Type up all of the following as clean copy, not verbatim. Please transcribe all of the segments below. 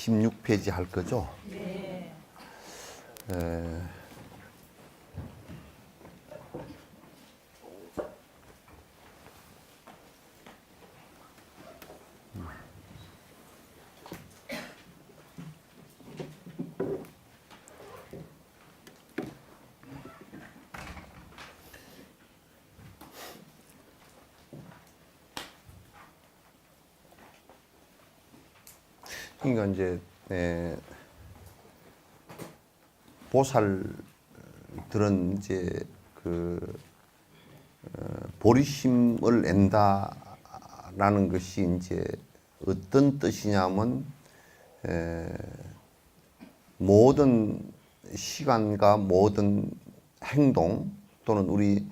26페이지 할 거죠? 네. 그러니까 이제 보살들은 이제 보리심을 낸다라는 것이 이제 어떤 뜻이냐면 모든 시간과 모든 행동 또는 우리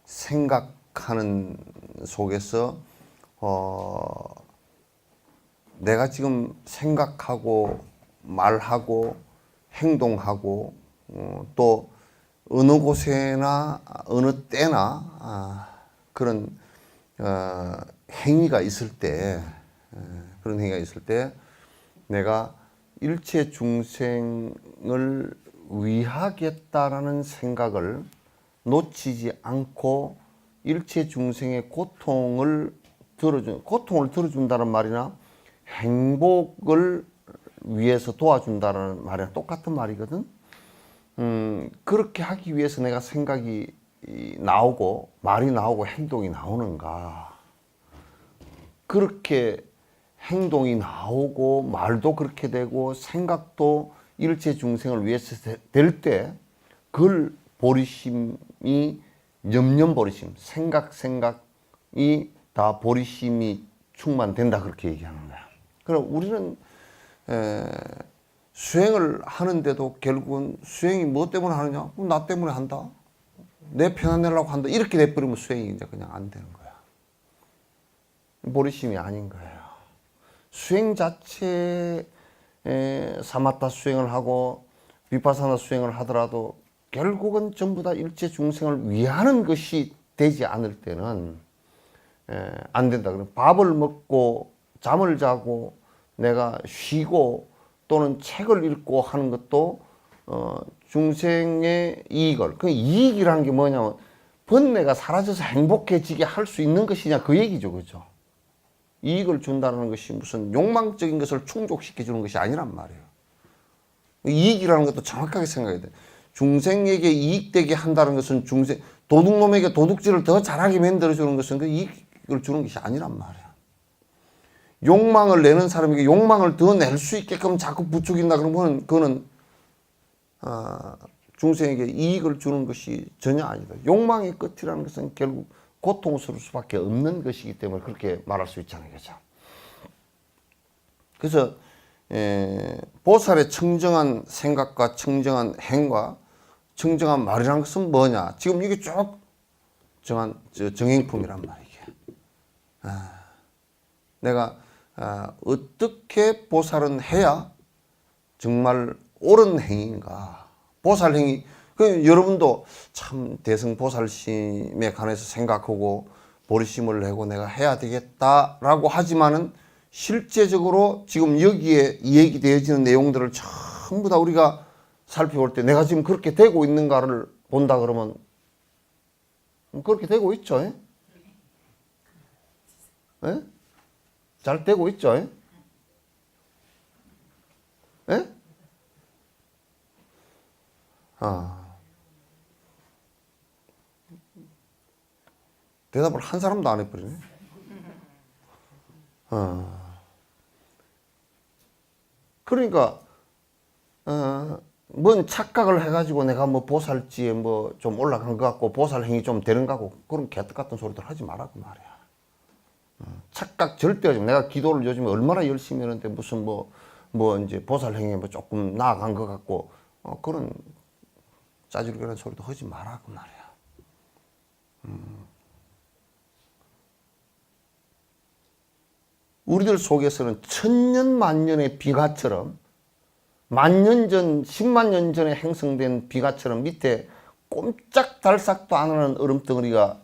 생각하는 속에서 내가 지금 생각하고 말하고 행동하고 또 어느 곳에나 어느 때나 그런 행위가 있을 때 그런 행위가 있을 때 내가 일체 중생을 위하겠다라는 생각을 놓치지 않고 일체 중생의 고통을 들어준다는 말이나 행복을 위해서 도와준다는 말이랑 똑같은 말이거든. 그렇게 하기 위해서 내가 생각이 나오고 말이 나오고 행동이 나오는가. 그렇게 행동이 나오고 말도 그렇게 되고 생각도 일체 중생을 위해서 될 때 그걸 보리심이 염념보리심, 생각이 다 보리심이 충만된다 그렇게 얘기하는 거야. 그럼 우리는 수행을 하는데도 결국은 수행이 뭐 때문에 하느냐? 나 때문에 한다. 내 편안 내려고 한다. 이렇게 돼버리면 수행이 이제 그냥 안 되는 거야. 보리심이 아닌 거예요. 수행 자체에 사마타 수행을 하고 비파사나 수행을 하더라도 결국은 전부 다 일체 중생을 위하는 것이 되지 않을 때는 안 된다. 그럼 밥을 먹고 잠을 자고 내가 쉬고 또는 책을 읽고 하는 것도 중생의 이익을, 그 이익이라는 게 뭐냐면 번뇌가 사라져서 행복해지게 할 수 있는 것이냐 그 얘기죠. 그죠? 이익을 준다는 것이 무슨 욕망적인 것을 충족시켜 주는 것이 아니란 말이에요. 이익이라는 것도 정확하게 생각해야 돼. 중생에게 이익되게 한다는 것은 도둑놈에게 도둑질을 더 잘하게 만들어 주는 것은 그 이익을 주는 것이 아니란 말이야. 욕망을 내는 사람에게 욕망을 더 낼 수 있게끔 자꾸 부추긴다 그러면 그거는 중생에게 이익을 주는 것이 전혀 아니다. 욕망의 끝이라는 것은 결국 고통스러울 수밖에 없는 것이기 때문에 그렇게 말할 수 있잖아요. 그죠? 그래서 보살의 청정한 생각과 청정한 행과 청정한 말이라는 것은 뭐냐? 지금 이게 쭉 정행품이란 말이에요. 내가 어떻게 보살은 해야 정말 옳은 행위인가? 보살 행위, 여러분도 참 대승보살심에 관해서 생각하고 보리심을 내고 내가 해야 되겠다라고 하지만은 실제적으로 지금 여기에 얘기되어지는 내용들을 전부 다 우리가 살펴볼 때 내가 지금 그렇게 되고 있는가를 본다 그러면 그렇게 되고 있죠. 예? 예? 잘 되고 있죠. 예? 예? 대답을 한 사람도 안 해버리네. 그러니까 뭔 착각을 해가지고 내가 뭐 보살지에 뭐 좀 올라간 것 같고 보살 행위 좀 되는 거 같고 그런 개떡 같은 소리들 하지 말라고 말이야. 착각 절대 하지 마. 내가 기도를 요즘에 얼마나 열심히 하는데 무슨 뭐 이제 보살 행위에 뭐 조금 나아간 것 같고 그런 짜증나는 소리도 하지 말라고 말이야. 우리들 속에서는 천년 만년의 비가처럼 만년 전, 10만 년 전에 행성된 비가처럼 밑에 꼼짝달싹도 안 하는 얼음덩어리가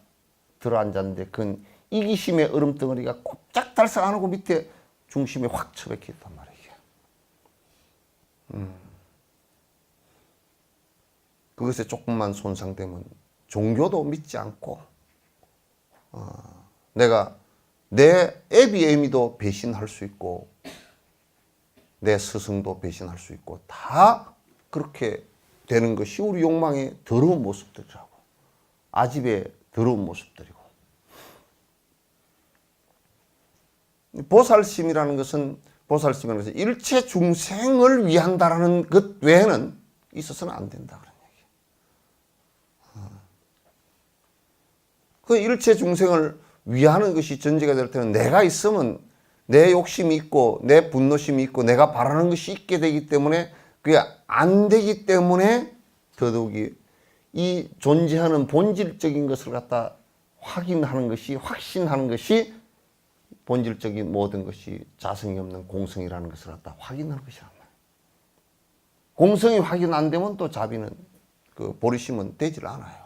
들어앉았는데 그건 이기심의 얼음덩어리가 꼼짝달싹 안 하고 밑에 중심에 확 처박혀 있단 말이에요. 그것에 조금만 손상되면 종교도 믿지 않고 내가 내 애비애미도 배신할 수 있고 내 스승도 배신할 수 있고 다 그렇게 되는 것이 우리 욕망의 더러운 모습들이라고. 아집의 더러운 모습들이고. 보살심이라는 것은 일체 중생을 위한다라는 것 외에는 있어서는 안 된다 그런 얘기예요. 그 일체 중생을 위하는 것이 전제가 될 때는 내가 있으면 내 욕심이 있고 내 분노심이 있고 내가 바라는 것이 있게 되기 때문에 그게 안 되기 때문에 더더욱이 이 존재하는 본질적인 것을 갖다 확인하는 것이 확신하는 것이 본질적인 모든 것이 자성이 없는 공성이라는 것을 갖다 확인하는 것이란 말이에요. 공성이 확인 안 되면 또 자비는 그 보리심은 되질 않아요.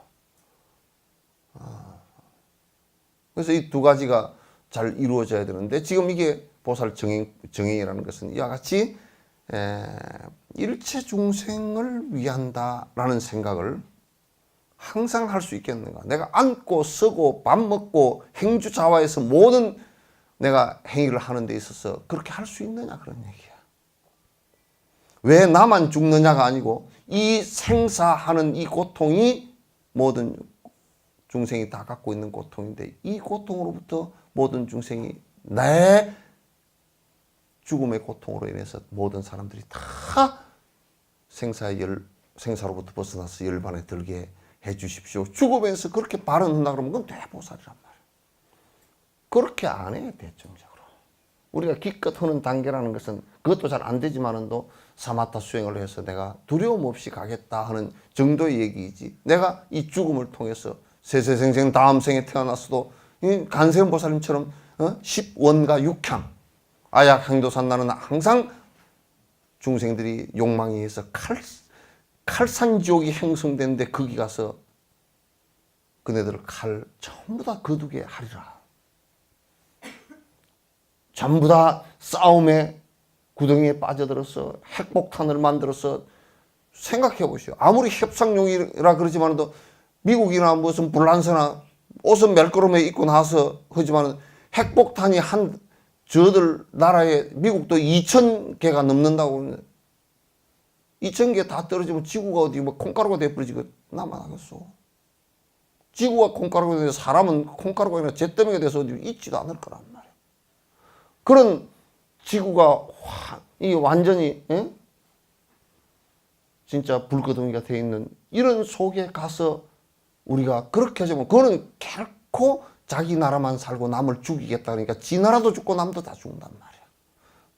그래서 이 두 가지가 잘 이루어져야 되는데 지금 이게 보살 정행이라는 것은 이와 같이 일체 중생을 위한다라는 생각을 항상 할 수 있겠는가? 내가 앉고 서고 밥 먹고 행주자화에서 모든 내가 행위를 하는 데 있어서 그렇게 할 수 있느냐 그런 얘기야. 왜 나만 죽느냐가 아니고 이 생사하는 이 고통이 모든 중생이 다 갖고 있는 고통인데 이 고통으로부터 모든 중생이 내 죽음의 고통으로 인해서 모든 사람들이 다 생사로부터 벗어나서 열반에 들게 해 주십시오. 죽음에서 그렇게 발언한다 그러면 그건 대보살이란 말이에요. 그렇게 안 해, 대중적으로. 우리가 기껏 하는 단계라는 것은 그것도 잘 안 되지만은도 사마타 수행을 해서 내가 두려움 없이 가겠다 하는 정도의 얘기이지. 내가 이 죽음을 통해서 세세생생 다음 생에 태어났어도 간세음보살님처럼 10원과 6향 아약 행도산나는 항상 중생들이 욕망에 의해서 칼산지옥이 형성되는데 거기 가서 그네들을 칼 전부 다 거두게 하리라. 전부 다 싸움에 구덩이에 빠져들어서 핵폭탄을 만들어서 생각해 보시오. 아무리 협상용이라 그러지만도 미국이나 무슨 불란서나 옷은 멜그럼에 입고 나서 하지만 핵폭탄이 저들 나라에 미국도 2,000개가 넘는다고. 2,000개 다 떨어지면 지구가 어디 뭐 콩가루가 돼버리지 그 나만 하겠어. 지구가 콩가루가 돼서 사람은 콩가루가 아니라 잿더미가 돼서 어디 있지도 않을 거란 말이야. 그런 지구가 완전히 진짜 불거덩이가 돼 있는 이런 속에 가서 우리가 그렇게 하자면 그거는 결코 자기 나라만 살고 남을 죽이겠다 그러니까 지 나라도 죽고 남도 다 죽는단 말이야.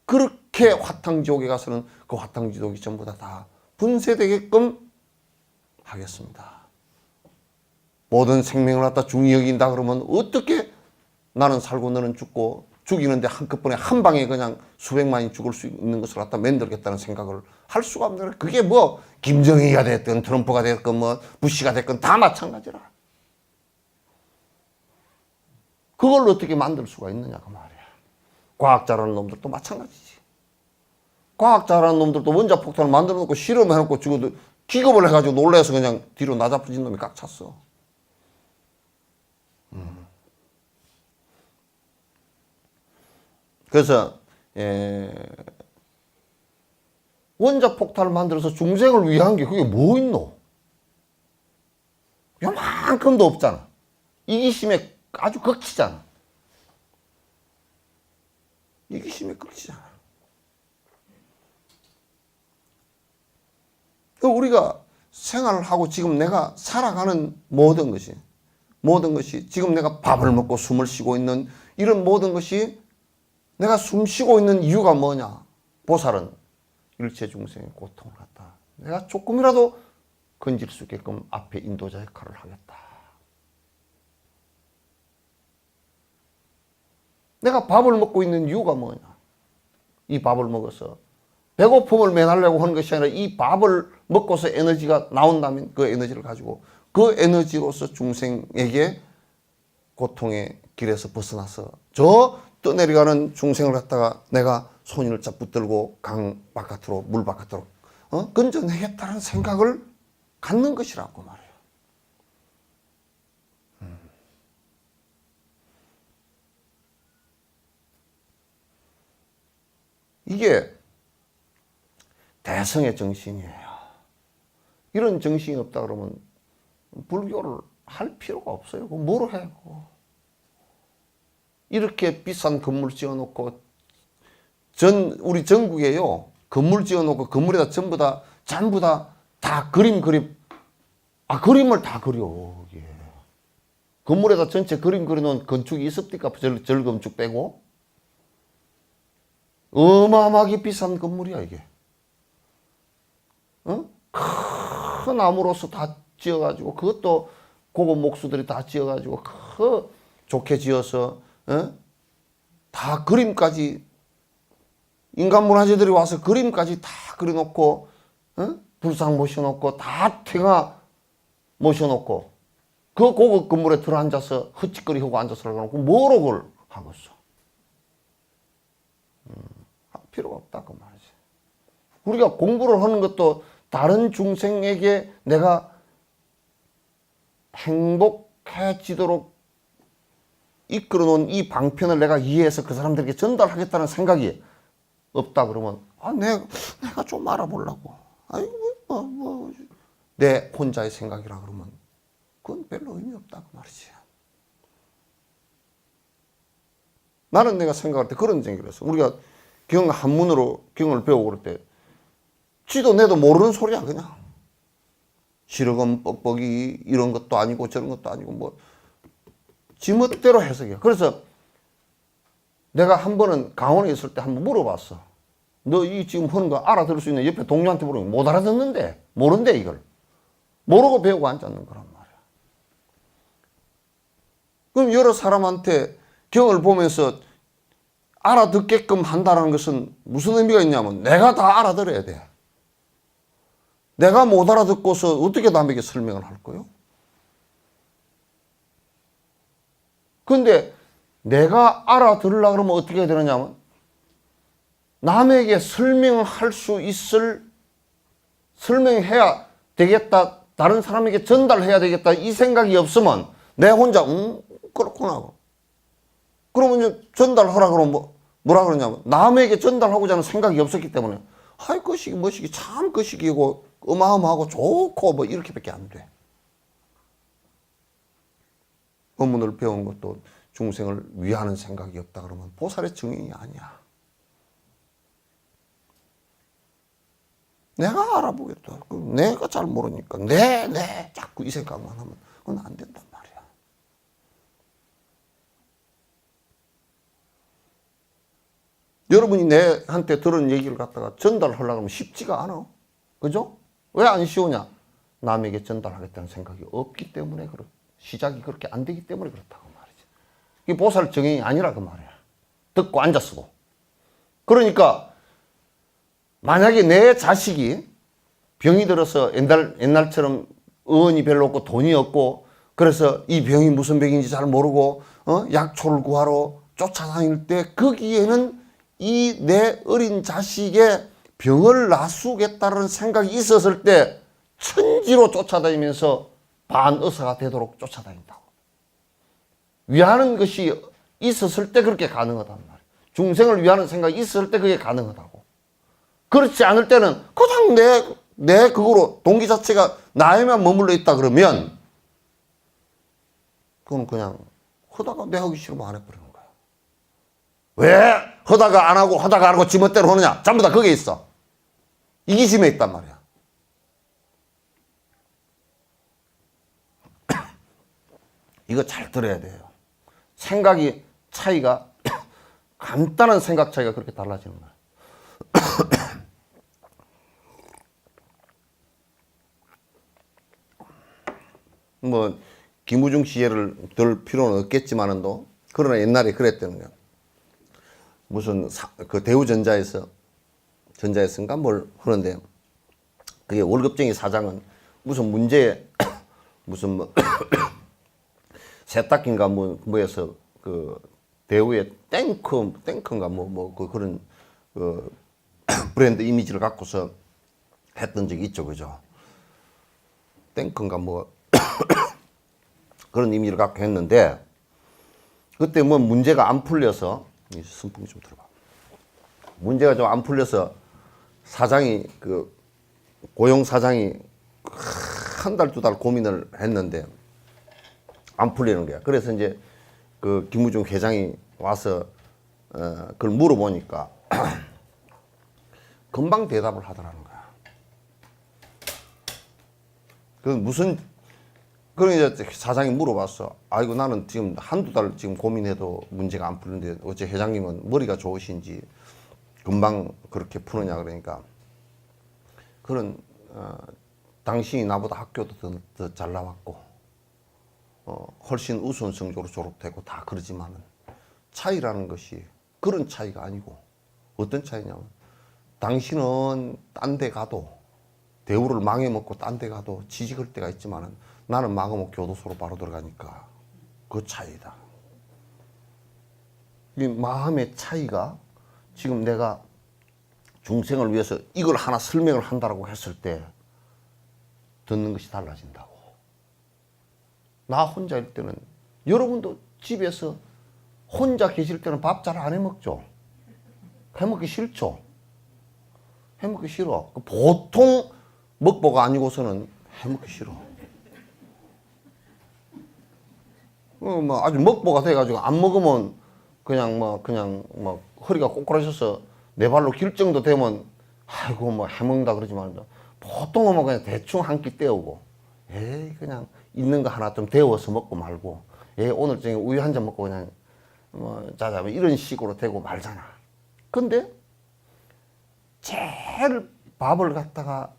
그렇게 화탕지옥에 가서는 그 화탕지옥이 전부 다 분쇄되게끔 하겠습니다. 모든 생명을 갖다 중히 여긴다 그러면 어떻게 나는 살고 너는 죽고 죽이는데 한꺼번에 한 방에 그냥 수백만이 죽을 수 있는 것을 갖다 만들겠다는 생각을 할 수가 없는 거야. 그게 뭐 김정일이가 됐든 트럼프가 됐건 뭐 부시가 됐건 다 마찬가지라. 그걸 어떻게 만들 수가 있느냐 그 말이야. 과학자라는 놈들도 마찬가지지. 과학자라는 놈들도 원자폭탄을 만들어 놓고 실험해 놓고 죽어도 기겁을 해가지고 놀라서 그냥 뒤로 나자빠진 놈이 꽉 찼어. 그래서 원자폭탄을 만들어서 중생을 위한 게 그게 뭐 있노? 요만큼도 없잖아. 이기심에 아주 극치잖아. 이기심에 극치잖아. 우리가 생활을 하고 지금 내가 살아가는 모든 것이 지금 내가 밥을 먹고 숨을 쉬고 있는 이런 모든 것이 내가 숨 쉬고 있는 이유가 뭐냐? 보살은 일체 중생의 고통을 갖다 내가 조금이라도 건질 수 있게끔 앞에 인도자 역할을 하겠다. 내가 밥을 먹고 있는 이유가 뭐냐? 이 밥을 먹어서 배고픔을 면하려고 하는 것이 아니라 이 밥을 먹고서 에너지가 나온다면 그 에너지를 가지고 그 에너지로서 중생에게 고통의 길에서 벗어나서 저 떠내려가는 중생을 갖다가 내가 손을 붙들고 강 바깥으로 물 바깥으로 건져내겠다는 생각을 갖는 것이라고 말이에요. 이게 대성의 정신이에요. 이런 정신이 없다 그러면 불교를 할 필요가 없어요. 뭐로 해? 이렇게 비싼 건물 지어놓고 우리 전국에요 건물 지어놓고 건물에다 전부 다 그림 그림을 다 그려. 예. 건물에다 전체 그림 그려놓은 건축이 있습니까? 절 건축 빼고 어마어마하게 비싼 건물이야 이게. 큰 나무로서 다 지어가지고 그것도 고급 목수들이 다 지어가지고 좋게 지어서 다 그림까지 인간문화재들이 와서 그림까지 다 그려놓고 불상 모셔놓고 다 퇴가 모셔놓고 그 고급 건물에 들어앉아서 헛짓거리하고 앉아서 그러고 뭐로 그걸 하고 있어. 할 필요가 없다 그 말이지. 우리가 공부를 하는 것도 다른 중생에게 내가 행복해지도록 이끌어놓은 이 방편을 내가 이해해서 그 사람들에게 전달하겠다는 생각이 없다 그러면 내가 좀 알아보려고 내 혼자의 생각이라 그러면 그건 별로 의미 없다 그 말이지. 나는 내가 생각할 때 그런 생각을 했어. 우리가 한문으로 경을 배우고 그럴 때 지도 내도 모르는 소리야 그냥. 시르금 뻑뻑이 이런 것도 아니고 저런 것도 아니고 지멋대로 해석이야. 그래서 내가 한 번은 강원에 있을 때 한번 물어봤어. 너 이 지금 하는 거 알아들을 수 있는 옆에 동료한테 물으면 못 알아듣는데 모른대 이걸. 모르고 배우고 앉았는 거란 말이야. 그럼 여러 사람한테 경을 보면서 알아듣게끔 한다는 것은 무슨 의미가 있냐면 내가 다 알아들어야 돼. 내가 못 알아듣고서 어떻게 남에게 설명을 할 거요? 근데 내가 알아들으려고 그러면 어떻게 해야 되느냐면 남에게 설명할 수 설명해야 되겠다. 다른 사람에게 전달해야 되겠다. 이 생각이 없으면 내 혼자 그렇구나. 그러면 전달하라 그러면 뭐라 그러냐면 남에게 전달하고자 하는 생각이 없었기 때문에 그 시기 뭐시기 참 그 시기고 어마어마하고 좋고 이렇게밖에 안 돼. 법문을 배운 것도 중생을 위하는 생각이 없다 그러면 보살의 정인이 아니야. 내가 알아보겠다. 내가 잘 모르니까 자꾸 이 생각만 하면 그건 안 된단 말이야. 여러분이 내한테 들은 얘기를 갖다가 전달하려고 하면 쉽지가 않아. 그죠? 왜 안 쉬우냐? 남에게 전달하겠다는 생각이 없기 때문에 시작이 그렇게 안 되기 때문에 그렇다고 말이지. 이게 보살 정인이 아니라 그 말이야. 듣고 앉아 쓰고. 그러니까 만약에 내 자식이 병이 들어서 옛날처럼 의원이 별로 없고 돈이 없고 그래서 이 병이 무슨 병인지 잘 모르고 약초를 구하러 쫓아다닐 때 거기에는 이 내 어린 자식의 병을 놔주겠다는 생각이 있었을 때 천지로 쫓아다니면서 반의사가 되도록 쫓아다닌다고. 위하는 것이 있었을 때 그렇게 가능하단 말이야. 중생을 위하는 생각이 있었을 때 그게 가능하다고. 그렇지 않을 때는 그냥 내 그거로 동기 자체가 나에만 머물러 있다 그러면 그건 그냥 하다가 내 하기 싫으면 안 해버리는 거야. 왜 하다가 안 하고 지멋대로 하느냐? 전부 다 거기에 있어. 이기심에 있단 말이야. 이거 잘 들어야 돼요. 생각이 차이가 간단한 생각 차이가 그렇게 달라지는 거야. 김우중 씨 예를 들 필요는 없겠지만은도 그러나 옛날에 그랬거든요. 무슨 그 전자에서인가 뭘 하는데 그게 월급쟁이 사장은 무슨 문제에 무슨 세탁기인가 뭐에서 그 대우의 탱크인가 그런 그 브랜드 이미지를 갖고서 했던 적이 있죠. 그죠? 탱크인가 뭐 그런 의미를 갖고 했는데 그때 뭐 문제가 안 풀려서 선풍기 좀 들어봐. 문제가 좀 안 풀려서 사장이 그 고용 사장이 한 달 두 달 고민을 했는데 안 풀리는 거야. 그래서 이제 그 김우중 회장이 와서 그걸 물어보니까 금방 대답을 하더라는 거야. 그 무슨 그런 이제 사장이 물어봤어. 아이고 나는 지금 한두 달 지금 고민해도 문제가 안 풀리는데 어째 회장님은 머리가 좋으신지 금방 그렇게 푸느냐 그러니까 그런 당신이 나보다 학교도 더 잘 나왔고 훨씬 우수한 성적으로 졸업되고 다 그러지만은 차이라는 것이 그런 차이가 아니고 어떤 차이냐면 당신은 딴 데 가도 대우를 망해먹고 딴 데 가도 취직할 때가 있지만은 나는 망해먹고 교도소로 바로 들어가니까 그 차이다. 이 마음의 차이가 지금 내가 중생을 위해서 이걸 하나 설명을 한다고 했을 때 듣는 것이 달라진다고. 나 혼자일 때는 여러분도 집에서 혼자 계실 때는 밥 잘 안 해먹죠? 해먹기 싫죠? 해먹기 싫어. 보통 먹보가 아니고서는 해먹기 싫어. 뭐 아주 먹보가 돼가지고 안 먹으면 그냥 뭐 허리가 꼬꾸라져서 내 발로 길 정도 되면 아이고 뭐 해먹는다 그러지만 보통은 뭐 그냥 대충 한 끼 때우고 에이 그냥 있는 거 하나 좀 데워서 먹고 말고 오늘 저녁에 우유 한 잔 먹고 그냥 뭐 자자 이런 식으로 되고 말잖아. 근데 제일 밥을 갖다가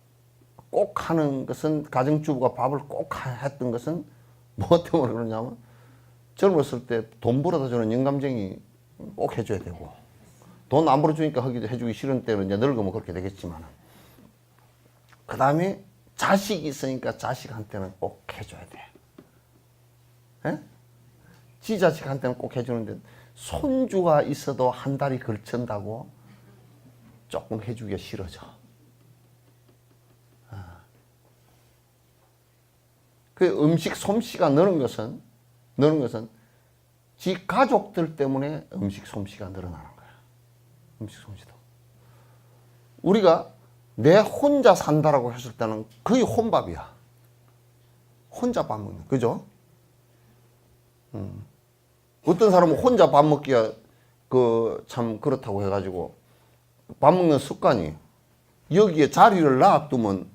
꼭 하는 것은 가정주부가 밥을 꼭 했던 것은 뭐 때문에 그러냐면 젊었을 때 돈 벌어다 주는 영감쟁이 꼭 해줘야 되고 돈 안 벌어주니까 해주기 싫은 때는 이제 늙으면 그렇게 되겠지만 그 다음에 자식이 있으니까 자식한테는 꼭 해줘야 돼. 에? 지 자식한테는 꼭 해주는데 손주가 있어도 한 달이 걸친다고 조금 해주기가 싫어져. 그 음식 솜씨가 느는 것은 지 가족들 때문에 음식 솜씨가 늘어나는 거야. 음식 솜씨도. 우리가 내 혼자 산다라고 했을 때는 거의 혼밥이야. 혼자 밥 먹는, 그죠? 어떤 사람은 혼자 밥 먹기가 참 그렇다고 해가지고 밥 먹는 습관이 여기에 자리를 놔두면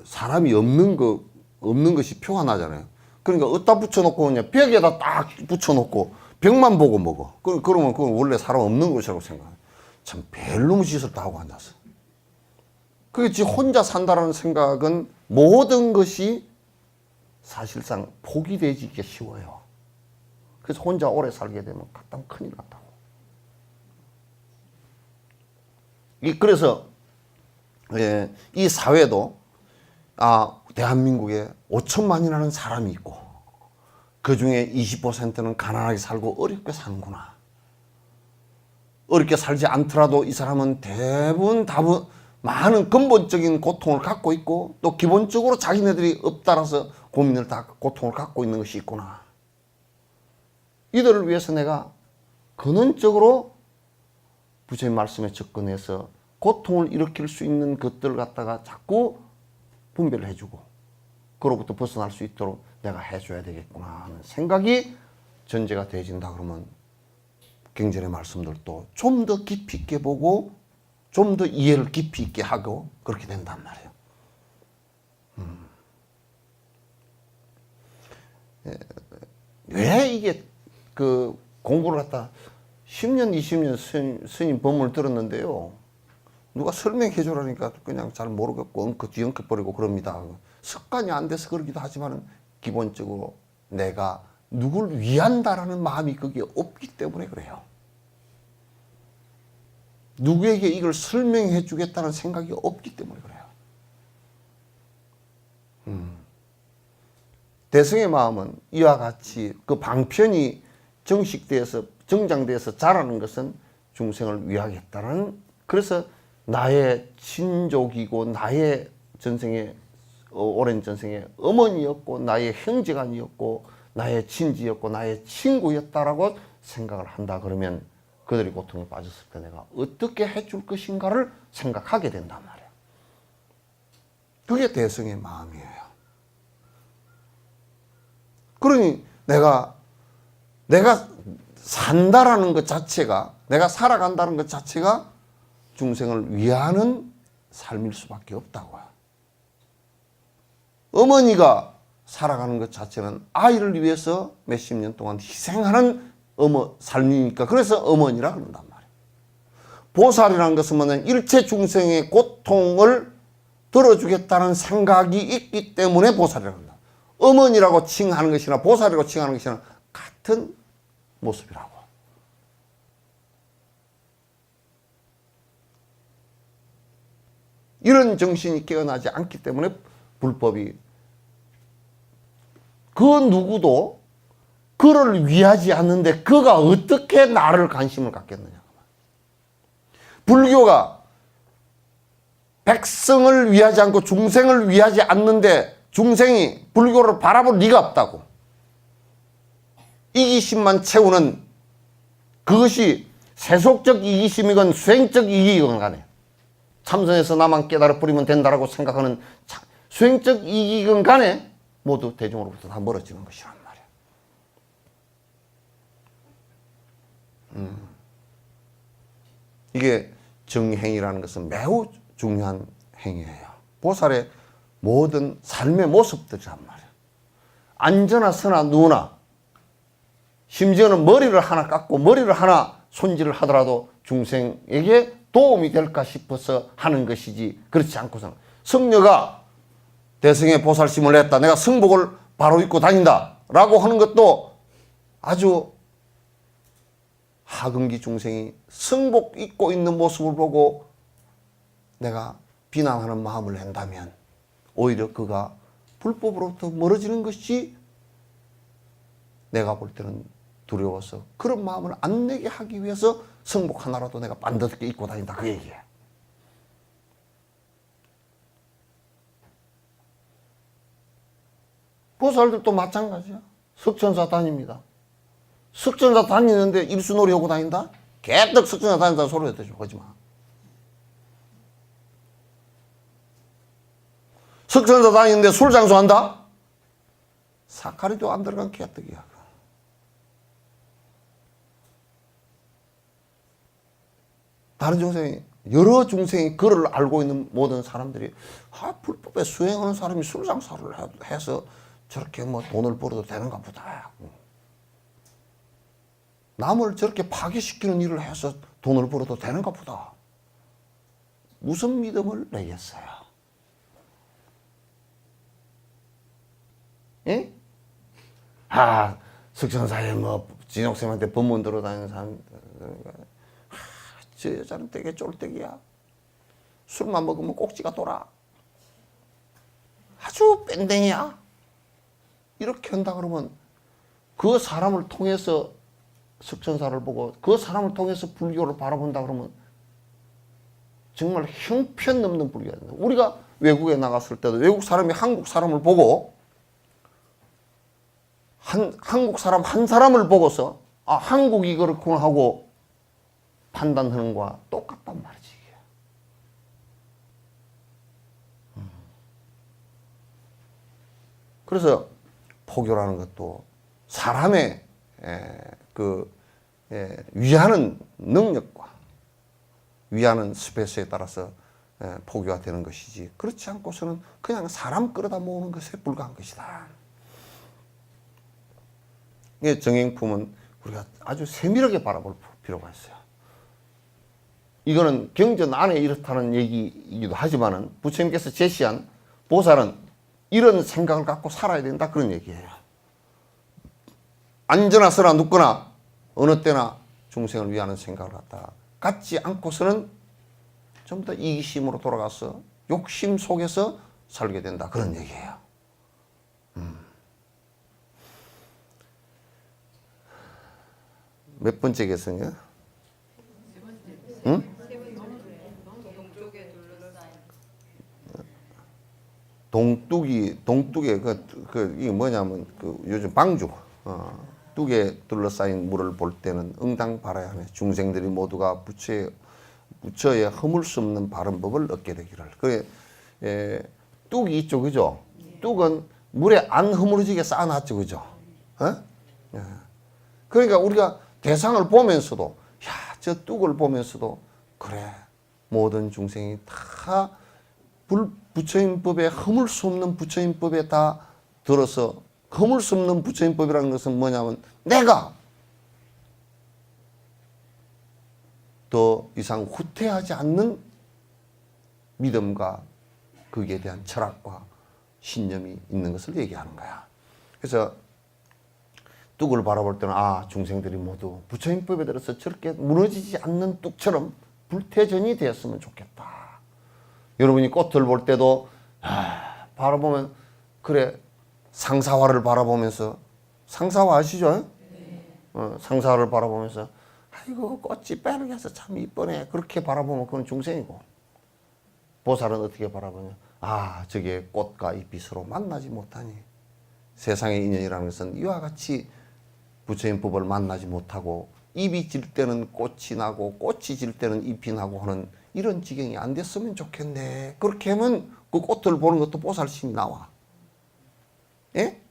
사람이 없는 것이 표가 나잖아요. 그러니까 어디다 붙여놓고 그냥 벽에다 딱 붙여놓고 벽만 보고 먹어. 그러면 그건 원래 사람 없는 것이라고 생각해. 참 별놈의 짓을 다 하고 앉았어. 그게 지 혼자 산다라는 생각은 모든 것이 사실상 포기되기가 쉬워요. 그래서 혼자 오래 살게 되면 갖다 큰일 난다고. 그래서 이 사회도 대한민국에 5천만이라는 사람이 있고 그 중에 20%는 가난하게 살고 어렵게 사는구나. 어렵게 살지 않더라도 이 사람은 대부분 많은 근본적인 고통을 갖고 있고 또 기본적으로 자기네들이 업따라서 고통을 갖고 있는 것이 있구나. 이들을 위해서 내가 근원적으로 부처님 말씀에 접근해서 고통을 일으킬 수 있는 것들을 갖다가 자꾸 분별을 해주고 그로부터 벗어날 수 있도록 내가 해줘야 되겠구나 하는 생각이 전제가 되어진다 그러면 경전의 말씀들도 좀 더 깊이 있게 보고 좀 더 이해를 깊이 있게 하고 그렇게 된단 말이에요. 왜 이게 공부를 갖다 10년, 20년 스님 법문을 들었는데요. 누가 설명해 주라니까 그냥 잘 모르겠고 뒤엉켜버리고 그럽니다. 습관이 안 돼서 그러기도 하지만 기본적으로 내가 누굴 위한다라는 마음이 거기에 없기 때문에 그래요. 누구에게 이걸 설명해 주겠다는 생각이 없기 때문에 그래요. 대승의 마음은 이와 같이 그 방편이 정장돼서 자라는 것은 중생을 위하겠다는, 그래서 나의 친족이고 나의 전생에 오랜 전생에 어머니였고 나의 형제간이었고 나의 친지였고 나의 친구였다라고 생각을 한다 그러면 그들이 고통에 빠졌을 때 내가 어떻게 해줄 것인가를 생각하게 된단 말이에요. 그게 대성의 마음이에요. 그러니 내가 산다라는 것 자체가, 내가 살아간다는 것 자체가 중생을 위하는 삶일 수밖에 없다고요. 어머니가 살아가는 것 자체는 아이를 위해서 몇십 년 동안 희생하는 삶이니까 그래서 어머니라 그런단 말이에요. 보살이라는 것은 뭐냐, 일체 중생의 고통을 들어주겠다는 생각이 있기 때문에 보살이라고 한다. 어머니라고 칭하는 것이나 보살이라고 칭하는 것이나 같은 모습이라고. 이런 정신이 깨어나지 않기 때문에 불법이, 그 누구도 그를 위하지 않는데 그가 어떻게 나를 관심을 갖겠느냐. 불교가 백성을 위하지 않고 중생을 위하지 않는데 중생이 불교를 바라볼 리가 없다고. 이기심만 채우는, 그것이 세속적 이기심이건 수행적 이기건 간에 참선해서 나만 깨달아 버리면 된다라고 생각하는 수행적 이기건 간에 모두 대중으로부터 다 멀어지는 것이란 말이야. 이게 정행이라는 것은 매우 중요한 행위예요. 보살의 모든 삶의 모습들이란 말이에요. 앉으나 서나 누우나, 심지어는 머리를 하나 깎고 머리를 하나 손질을 하더라도 중생에게 도움이 될까 싶어서 하는 것이지, 그렇지 않고서는 성녀가 대성의 보살심을 냈다, 내가 성복을 바로 입고 다닌다 라고 하는 것도 아주 하근기 중생이 성복 입고 있는 모습을 보고 내가 비난하는 마음을 낸다면 오히려 그가 불법으로부터 멀어지는 것이 내가 볼 때는 두려워서 그런 마음을 안 내게 하기 위해서 성복 하나라도 내가 반듯하게 입고 다닌다, 그 얘기예요. 보살들도 마찬가지야. 석천사 다닙니다. 석천사 다니는데 일수놀이 하고 다닌다? 개떡 석천사 다닌다는 소리 해도 하지 마. 석천사 다니는데 술 장수한다? 사카리도 안 들어간 개떡이야. 다른 중생이, 여러 중생이 그를 알고 있는 모든 사람들이 불법에 수행하는 사람이 술 장사를 해서 저렇게 뭐 돈을 벌어도 되는가 보다. 남을 저렇게 파괴시키는 일을 해서 돈을 벌어도 되는가 보다. 무슨 믿음을 내겠어요? 예? 석천사에 뭐 진옥쌤한테 법문 들어다니는 사람, 저 여자는 되게 쫄대기야. 술만 먹으면 꼭지가 돌아. 아주 뺀댕이야. 이렇게 한다 그러면 그 사람을 통해서 석천사를 보고 그 사람을 통해서 불교를 바라본다 그러면 정말 형편없는 불교가 된다. 우리가 외국에 나갔을 때도 외국 사람이 한국 사람을 보고 한국 사람 한 사람을 보고서 한국이 그렇구나 하고 판단하는 거와 똑같단 말이지. 그래서 포교라는 것도 사람의 위하는 능력과 위하는 스페이스에 따라서 포교가 되는 것이지, 그렇지 않고서는 그냥 사람 끌어다 모으는 것에 불과한 것이다. 이 정행품은 우리가 아주 세밀하게 바라볼 필요가 있어요. 이거는 경전 안에 이렇다는 얘기이기도 하지만은 부처님께서 제시한 보살은 이런 생각을 갖고 살아야 된다, 그런 얘기예요. 앉으나 서나 눕거나 어느 때나 중생을 위하는 생각을 갖지 않고서는 전부 다 이기심으로 돌아가서 욕심 속에서 살게 된다, 그런 얘기예요. 몇 번째 개성이야? 응? 동뚝에 이게 뭐냐면 요즘 방주, 뚝에 둘러싸인 물을 볼 때는 응당 바라야 하네. 중생들이 모두가 부처의 허물 수 없는 바른 법을 얻게 되기를. 뚝이 있죠, 그죠? 뚝은 물에 안 허물어지게 쌓아놨죠, 그죠? 예. 그러니까 우리가 대상을 보면서도, 저 뚝을 보면서도, 그래, 모든 중생이 다 부처인법에 허물 수 없는 부처인법에 다 들어서, 허물 수 없는 부처인법이라는 것은 뭐냐면 내가 더 이상 후퇴하지 않는 믿음과 거기에 대한 철학과 신념이 있는 것을 얘기하는 거야. 그래서 뚝을 바라볼 때는 중생들이 모두 부처인법에 들어서 저렇게 무너지지 않는 뚝처럼 불태전이 되었으면 좋겠다. 여러분이 꽃을 볼 때도 바라보면 그래, 상사화를 바라보면서, 상사화 아시죠? 상사화를 바라보면서 아이고 꽃이 빼르게서 참 이쁘네, 그렇게 바라보면 그건 중생이고, 보살은 어떻게 바라보냐, 저게 꽃과 잎이 서로 만나지 못하니 세상의 인연이라는 것은 이와 같이 부처인 법을 만나지 못하고 잎이 질 때는 꽃이 나고 꽃이 질 때는 잎이 나고 하는 이런 지경이 안 됐으면 좋겠네. 그렇게 하면 그 꽃을 보는 것도 보살심이 나와. 예?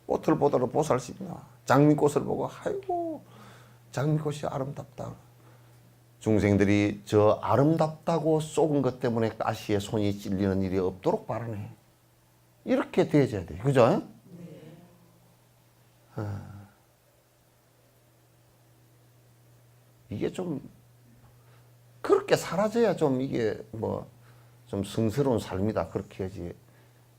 꽃을 보더라도 보살심이 나와. 장미꽃을 보고 아이고 장미꽃이 아름답다. 중생들이 저 아름답다고 쏘은 것 때문에 가시에 손이 찔리는 일이 없도록 바라네. 이렇게 되어져야 돼. 그죠? 이게 좀 그렇게 사라져야 좀 이게 좀 성스러운 삶이다. 그렇게 해야지.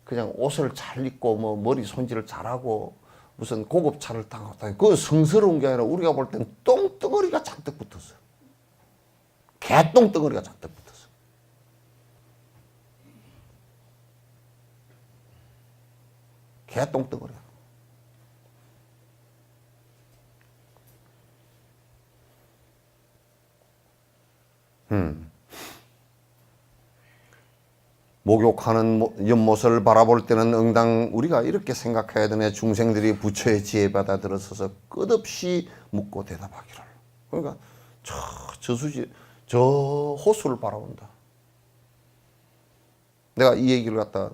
그냥 옷을 잘 입고 머리 손질을 잘하고 무슨 고급 차를 타고 그거 성스러운 게 아니라 우리가 볼 땐 똥덩어리가 잔뜩 붙었어. 개똥덩어리가 잔뜩 붙었어. 개똥덩어리야. 목욕하는 연못을 바라볼 때는 응당 우리가 이렇게 생각해야 되네. 중생들이 부처의 지혜받아 들어서서 끝없이 묻고 대답하기를. 그러니까 저 호수를 바라본다. 내가 이 얘기를 갖다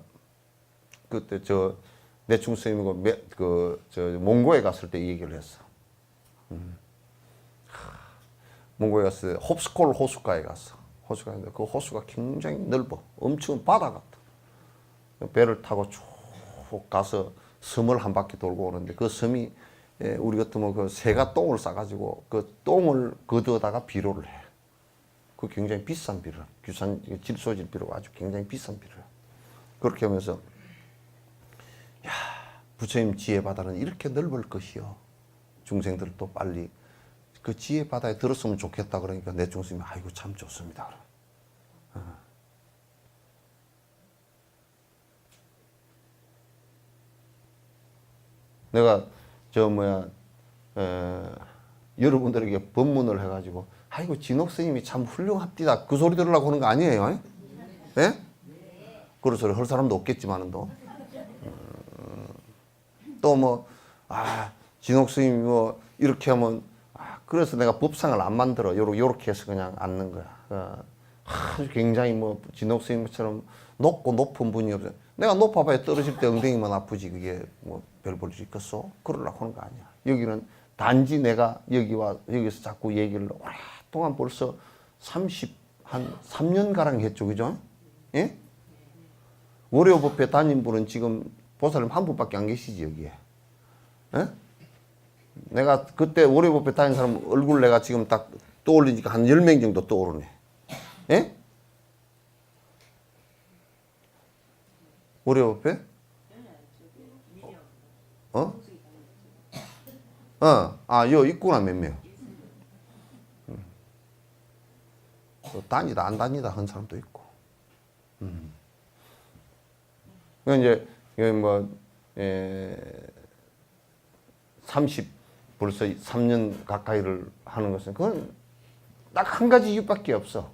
그때 내충 스님이고 몽고에 갔을 때 이 얘기를 했어. 몽고에 갔을 때 홉스콜 호수가에 갔어. 호수가 있는데 그 호수가 굉장히 넓어. 엄청 바다 같아. 배를 타고 쭉 가서 섬을 한 바퀴 돌고 오는데 그 섬이 우리 같으면 그 새가 똥을 싸가지고 그 똥을 거두어다가 비료를 해. 그 굉장히 비싼 비료. 질소질 비료가 아주 굉장히 비싼 비료야. 그렇게 하면서 부처님 지혜 바다는 이렇게 넓을 것이요. 중생들도 빨리 그 지혜 바다에 들었으면 좋겠다. 그러니까 내충 스님이 아이고 참 좋습니다. 내가 여러분들에게 법문을 해가지고 아이고 진옥 스님이 참 훌륭합디다 그 소리 들으려고 하는 거 아니에요? 예? 그런 소리 할 사람도 없겠지만은 또 진옥 스님이 이렇게 하면 그래서 내가 법상을 안 만들어. 요렇게 해서 그냥 앉는 거야. 아주 굉장히 진옥 스님처럼 높은 분이 없어요. 내가 높아봐야 떨어질 때 엉덩이만 아프지 그게 별 볼 수 있겠어? 그러려고 하는 거 아니야. 여기는 단지 내가 여기서 자꾸 얘기를 오랫동안 벌써 한 3년가량 했죠. 그죠? 예? 월요법회 다닌 분은 지금 보살님 한 분밖에 안 계시지 여기에. 예? 내가 그때 월요법회 다닌 사람 얼굴 내가 지금 딱 떠올리니까 한 10명 정도 떠오르네. 예? 월요법회? 요 있구나 몇 명. 다니다 안 다니다 한 사람도 있고. 이제 벌써 3년 가까이를 하는 것은 그건 딱 한 가지 이유밖에 없어.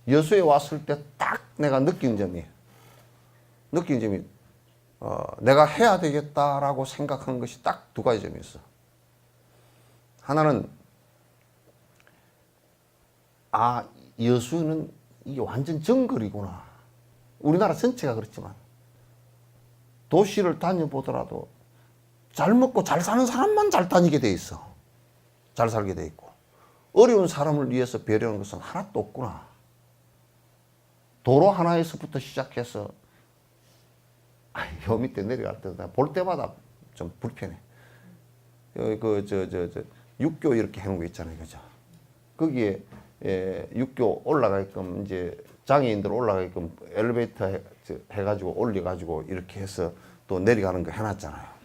여수에 왔을 때 딱 내가 느낀 점이 느낀 점이 내가 해야 되겠다라고 생각하는 것이 딱 두 가지 점이 있어. 하나는 여수는 이게 완전 정글이구나. 우리나라 전체가 그렇지만 도시를 다녀보더라도 잘 먹고 잘 사는 사람만 잘 다니게 돼 있어. 잘 살게 돼 있고 어려운 사람을 위해서 배려하는 것은 하나도 없구나. 도로 하나에서부터 시작해서 요 밑에 내려갈 때 볼 때마다 좀 불편해. 육교 이렇게 해놓은 거 있잖아요, 그죠? 거기에 육교 올라가게끔 이제 장애인들 올라가게끔 엘리베이터 해가지고 올려가지고 이렇게 해서 또 내려가는 거 해놨잖아요.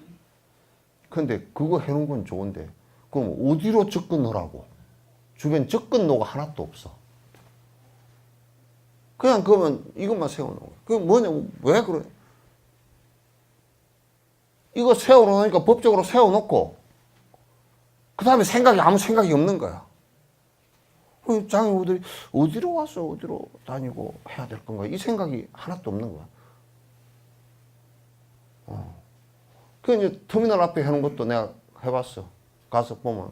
근데 그거 해놓은 건 좋은데 그럼 어디로 접근하라고? 주변 접근로가 하나도 없어. 그냥 그러면 이것만 세워놓은 거야. 그게 뭐냐고, 왜 그래? 이거 세워놓으니까 법적으로 세워놓고, 그 다음에 아무 생각이 없는 거야. 장애우들이 어디로 와서 어디로 다니고 해야 될 건가? 이 생각이 하나도 없는 거야. 그 이제 터미널 앞에 해놓은 것도 내가 해봤어. 가서 보면.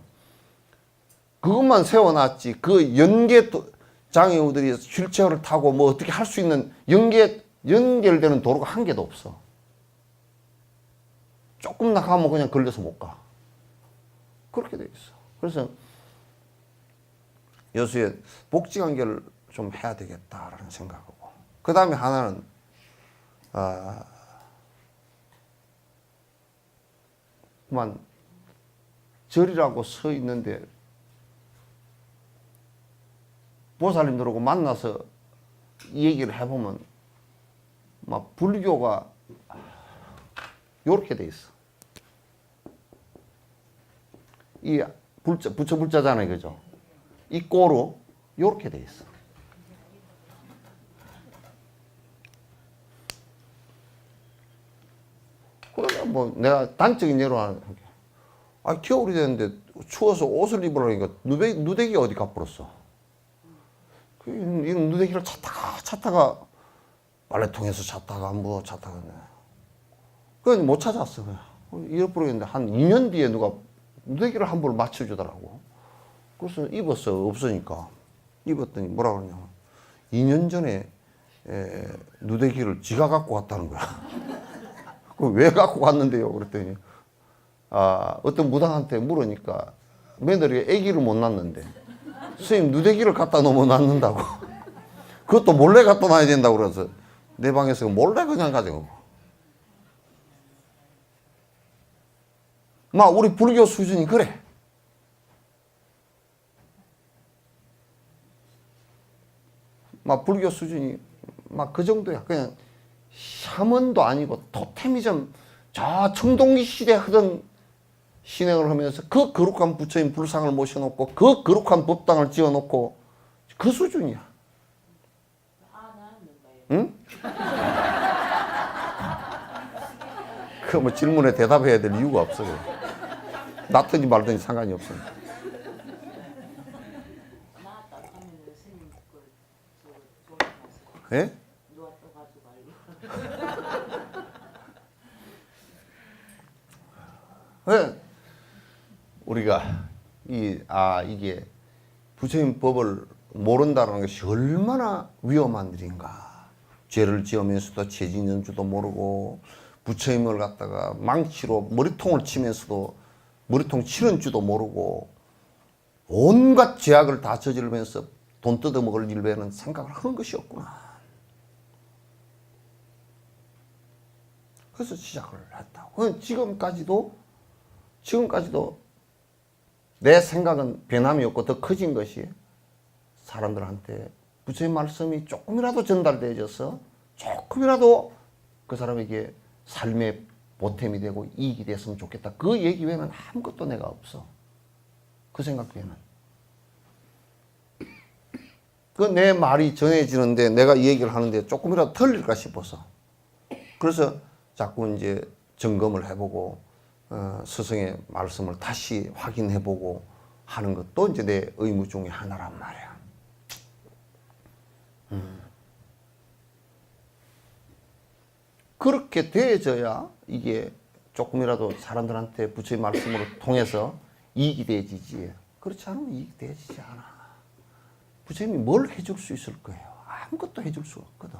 그것만 세워놨지, 그 장애우들이 휠체어를 타고 뭐 어떻게 할 수 있는 연결되는 도로가 한 개도 없어. 조금 나가면 그냥 걸려서 못 가. 그렇게 돼 있어. 그래서 여수에 복지 관계를 좀 해야 되겠다라는 생각하고, 그 다음에 하나는 그만 절이라고 서 있는데 보살님들하고 만나서 이 얘기를 해보면 막 불교가 요렇게 돼 있어. 이 부처 불자잖아요, 그죠? 이 꼬로 요렇게 돼 있어. 그러면 뭐 내가 단적인 예로 하는 게, 겨울이 됐는데 추워서 옷을 입으라니까 누대기가 어디 가버렸어. 이런 누대기를 찾다가 빨래통에서 찾다가 뭐 찾다가 그건 못 찾았어. 그냥 잃어버리겠는데 한 2년 뒤에 누가 누대기를 한 벌 맞춰주더라고. 그래서 입었어. 없으니까. 입었더니 뭐라 그러냐, 2년 전에 누대기를 지가 갖고 갔다는 거야. 그럼 왜 갖고 갔는데요? 그랬더니 어떤 무당한테 물으니까 며느리가 아기를 못 낳는데 스님 누대기를 갖다 놓으면 낳는다고. 그것도 몰래 갖다 놔야 된다고 그래서 내 방에서 몰래 그냥 가져가고. 막 우리 불교 수준이 그래. 막 불교 수준이 막 그 정도야. 그냥 샤먼도 아니고 토테미즘, 저 청동기 시대에 하던 신행을 하면서 그 거룩한 부처님 불상을 모셔놓고 그 거룩한 법당을 지어놓고 그 수준이야. 응? 그 뭐 질문에 대답해야 될 이유가 없어. 낳든지 말든지 상관이 없어. 예? 왜 우리가 이게 부처님 법을 모른다는 것이 얼마나 위험한 일인가. 죄를 지으면서도 죄짓는 줄도 모르고 부처님을 갖다가 망치로 머리통을 치면서도 머리통 치는 줄도 모르고 온갖 죄악을 다 저지르면서 돈 뜯어먹을 일 외에는 생각을 하는 것이 없구나. 그래서 시작을 했다고. 지금까지도 내 생각은 변함이 없고 더 커진 것이 사람들한테 부처님 말씀이 조금이라도 전달되어져서 조금이라도 그 사람에게 삶의 보탬이 되고 이익이 됐으면 좋겠다. 그 얘기 외에는 아무것도 내가 없어. 그 생각 외에는. 그 내 말이 전해지는데 내가 이 얘기를 하는데 조금이라도 틀릴까 싶어서. 그래서 자꾸 이제 점검을 해보고 스승의 말씀을 다시 확인해보고 하는 것도 이제 내 의무 중에 하나란 말이야. 그렇게 돼져야 이게 조금이라도 사람들한테 부처의 말씀으로 통해서 이익이 되지지. 그렇지 않으면 이익이 되지지 않아. 부처님이 뭘 해줄 수 있을 거예요? 아무것도 해줄 수 없거든.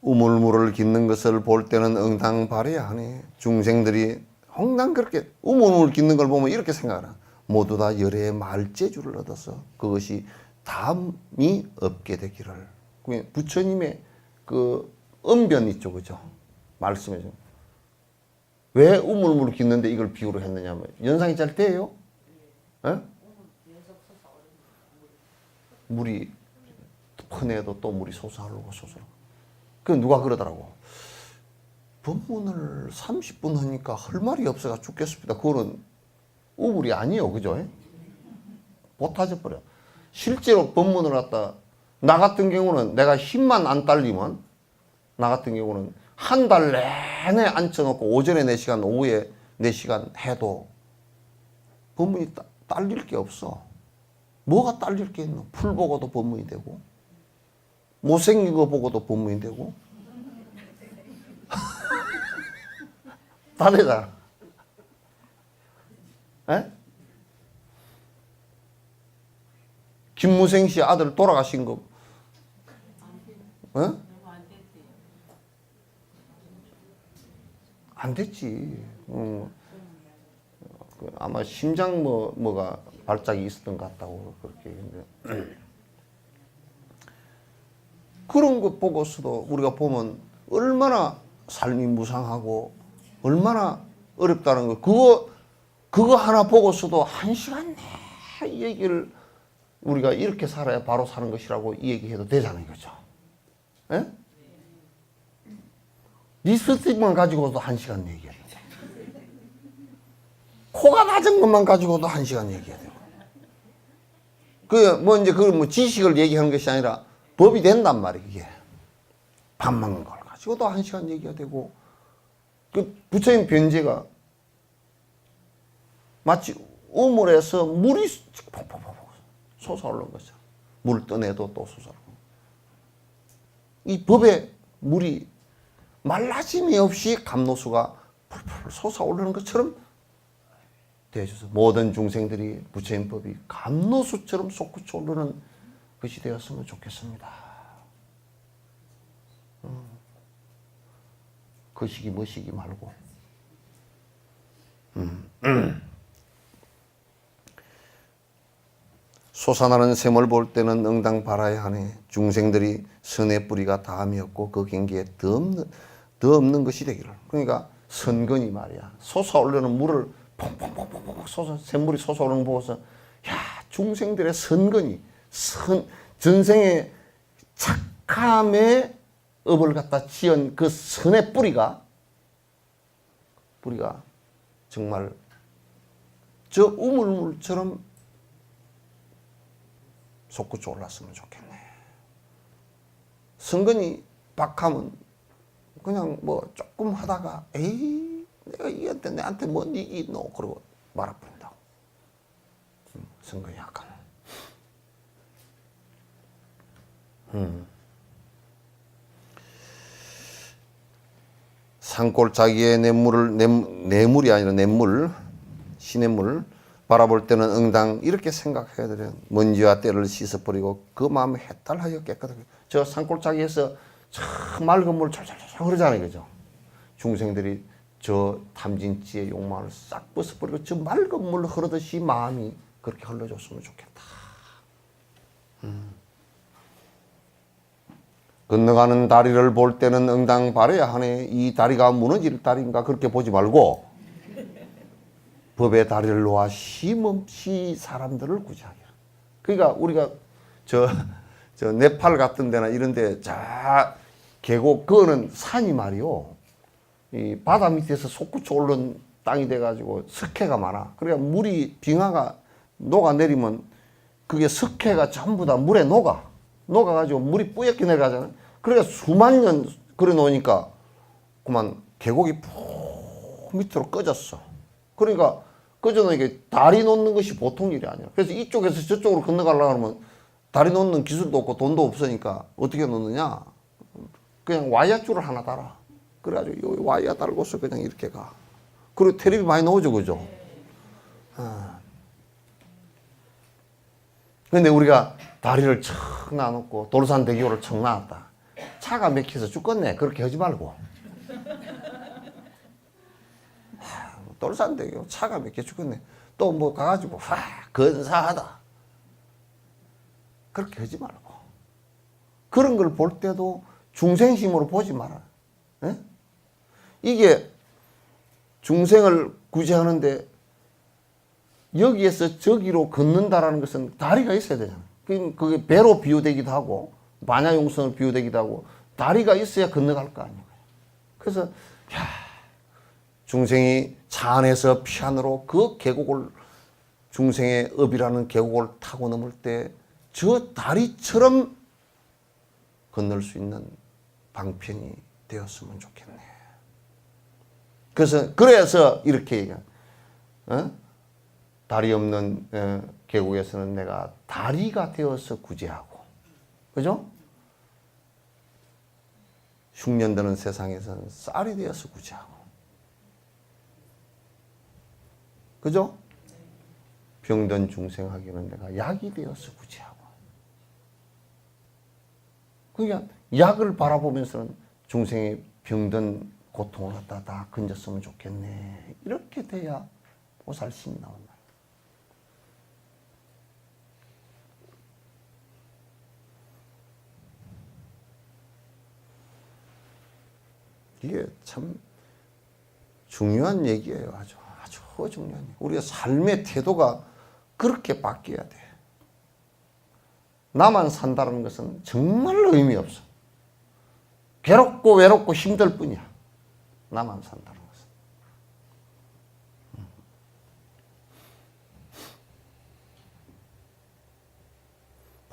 우물물을 깃는 것을 볼 때는 응당발해야 하네. 중생들이 항상 그렇게 우물물을 깃는 걸 보면 이렇게 생각하라. 모두 다 열애의 말재주를 얻어서 그것이 담이 없게 되기를. 부처님의 그 언변 있죠, 그죠? 말씀이죠. 왜 우물물을 깃는데 이걸 비유로 했느냐면 연상이 잘 돼요? 에? 물이 펀해도 또 물이 솟아오르고 솟아오르고. 그 누가 그러더라고. 법문을 30분 하니까 할 말이 없어가 죽겠습니다. 그거는 우물이 아니에요, 그죠? 못 타져버려. 실제로 법문을 갖다 나 같은 경우는 내가 힘만 안 딸리면 나 같은 경우는 한 달 내내 앉혀놓고 오전에 4시간 오후에 4시간 해도 법문이 딸릴 게 없어. 뭐가 딸릴 게 있노? 풀 보고도 법문이 되고 못생긴 거 보고도 법문이 되고 다 되잖아. 에? 김무생 씨 아들 돌아가신 거 어? 안 됐지. 아마 심장 뭐가 발작이 있었던 것 같다고 그렇게 했는데 그런 것 보고서도 우리가 보면 얼마나 삶이 무상하고 얼마나 어렵다는 거. 그거 하나 보고서도 1시간 내 이 얘기를 우리가 이렇게 살아야 바로 사는 것이라고 이 얘기해도 되잖아요, 그죠? 예? 립스틱만 가지고도 1시간 얘기해야 돼. 코가 낮은 것만 가지고도 1시간 얘기해야 되고. 이제 뭐 지식을 얘기하는 것이 아니라 법이 된단 말이에요, 이게. 밥 먹는 걸 가지고도 1시간 얘기해야 되고. 그 부처님 변제가 마치 우물에서 물이 폭폭폭 솟아오르는 거죠. 물 떠내도 또 솟아오르고. 이 법에 물이 말라짐이 없이 감로수가 풀풀 솟아오르는 것처럼 되어줘서 모든 중생들이 부처님 법이 감로수처럼 솟구쳐 오르는 것이 되었으면 좋겠습니다. 거시기 머시기 말고. 솟아나는 샘을 볼 때는 응당 바라야 하네. 중생들이 선의 뿌리가 다함이 없고 그 경계에 더 없는 것이 되기를. 그러니까 선근이 말이야. 솟아오르는 물을 퐁퐁퐁퐁 샘물이 솟아오르는 거 보고서 야, 중생들의 선근이 전생의 착함의 업을 갖다 지은 그 선의 뿌리가 정말 저 우물물처럼 솟구쳐 올랐으면 좋겠네. 선근이 박하면 그냥 뭐 조금 하다가 에이 내가 내한테 뭔 이익이 있노 그러고 말아버린다고. 선근이 약간 산골짜기의 냇물이 아니라 냇물, 시냇물 바라볼 때는 응당 이렇게 생각해야 돼요. 먼지와 때를 씻어버리고 그 마음을 해탈하여 깨끗하게. 저 산골짜기에서 참 맑은 물 철철철 흐르잖아요, 그죠? 중생들이 저 탐진치의 욕망을 싹 벗어버리고 저 맑은 물 흐르듯이 마음이 그렇게 흘러줬으면 좋겠다. 건너가는 다리를 볼 때는 응당 바라야 하네. 이 다리가 무너질 다리인가 그렇게 보지 말고 법의 다리를 놓아 쉼없이 사람들을 구제하기를. 그러니까 우리가 저 네팔 같은 데나 이런 데 계곡 그거는 산이 말이요. 이 바다 밑에서 솟구쳐 오른 땅이 돼가지고 석회가 많아. 그러니까 물이 빙하가 녹아내리면 그게 석회가 전부 다 물에 녹아가지고 물이 뿌옇게 내려가잖아요. 그러니까 수만 년 그래 놓으니까 그만 계곡이 푹 밑으로 꺼졌어. 그러니까 그저는 이게 다리 놓는 것이 보통 일이 아니야. 그래서 이쪽에서 저쪽으로 건너가려고 하면 다리 놓는 기술도 없고 돈도 없으니까 어떻게 놓느냐? 그냥 와이어줄을 하나 달아. 그래가지고 여기 와이어 달고서 그냥 이렇게 가. 그리고 텔레비 많이 나오죠, 그죠? 근데 우리가 다리를 척 놔놓고 돌산대교를 척 놔놨다. 차가 막혀서 죽겠네. 그렇게 하지 말고. 돌산대교 차가 막혀 죽겠네. 또 뭐 가가지고 근사하다. 그렇게 하지 말고. 그런 걸 볼 때도 중생심으로 보지 마라. 에? 이게 중생을 구제하는데 여기에서 저기로 걷는다라는 것은 다리가 있어야 되잖아. 그게 배로 비유되기도 하고 만야용선을 비유되기도 하고 다리가 있어야 건너갈 거 아니에요. 그래서 중생이 차 안에서 피안으로 그 계곡을 중생의 업이라는 계곡을 타고 넘을 때 저 다리처럼 건널 수 있는 방편이 되었으면 좋겠네. 그래서 이렇게 얘기한 다리 없는 계곡에서는 내가 다리가 되어서 구제하고, 그죠? 흉년드는 세상에서는 쌀이 되어서 구제하고, 그죠? 병든 중생에게는 내가 약이 되어서 구제하고. 그러니까 약을 바라보면서는 중생의 병든 고통을 갖다 다 건졌으면 좋겠네. 이렇게 돼야 보살심이 나온다. 이게 참 중요한 얘기예요. 아주 중요한 얘기. 우리가 삶의 태도가 그렇게 바뀌어야 돼. 나만 산다는 것은 정말로 의미 없어. 괴롭고 외롭고 힘들 뿐이야. 나만 산다는 것은.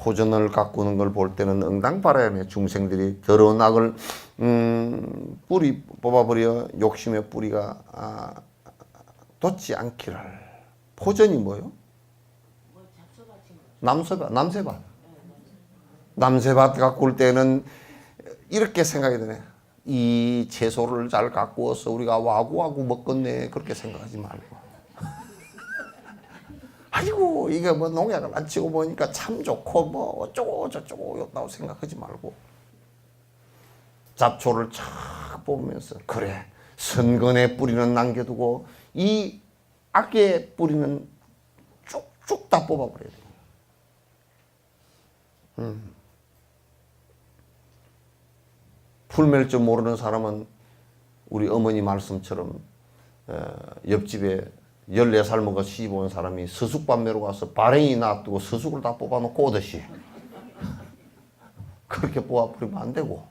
호전을 가꾸는 걸 볼 때는 응당바라야네. 중생들이 더러운 악을 뿌리 뽑아버려 욕심의 뿌리가 돋지 않기를. 포전이 뭐요? 남새밭. 남새밭 가꿀 때는 이렇게 생각이 드네. 이 채소를 잘 가꾸어서 우리가 와구와구 먹겠네. 그렇게 생각하지 말고. 아이고, 이게 뭐 농약을 안 치고 보니까 참 좋고, 뭐 어쩌고 저쩌고 였다고 생각하지 말고. 잡초를 쫙 뽑으면서, 그래, 선근의 뿌리는 남겨두고, 이 악의 뿌리는 쭉쭉 다 뽑아버려야 돼. 풀 맬 줄 모르는 사람은 우리 어머니 말씀처럼 옆집에 14살 먹어 시집 온 사람이 서숙밥 매러 가서 발행이 놔두고 서숙을 다 뽑아놓고 오듯이 그렇게 뽑아버리면 안 되고,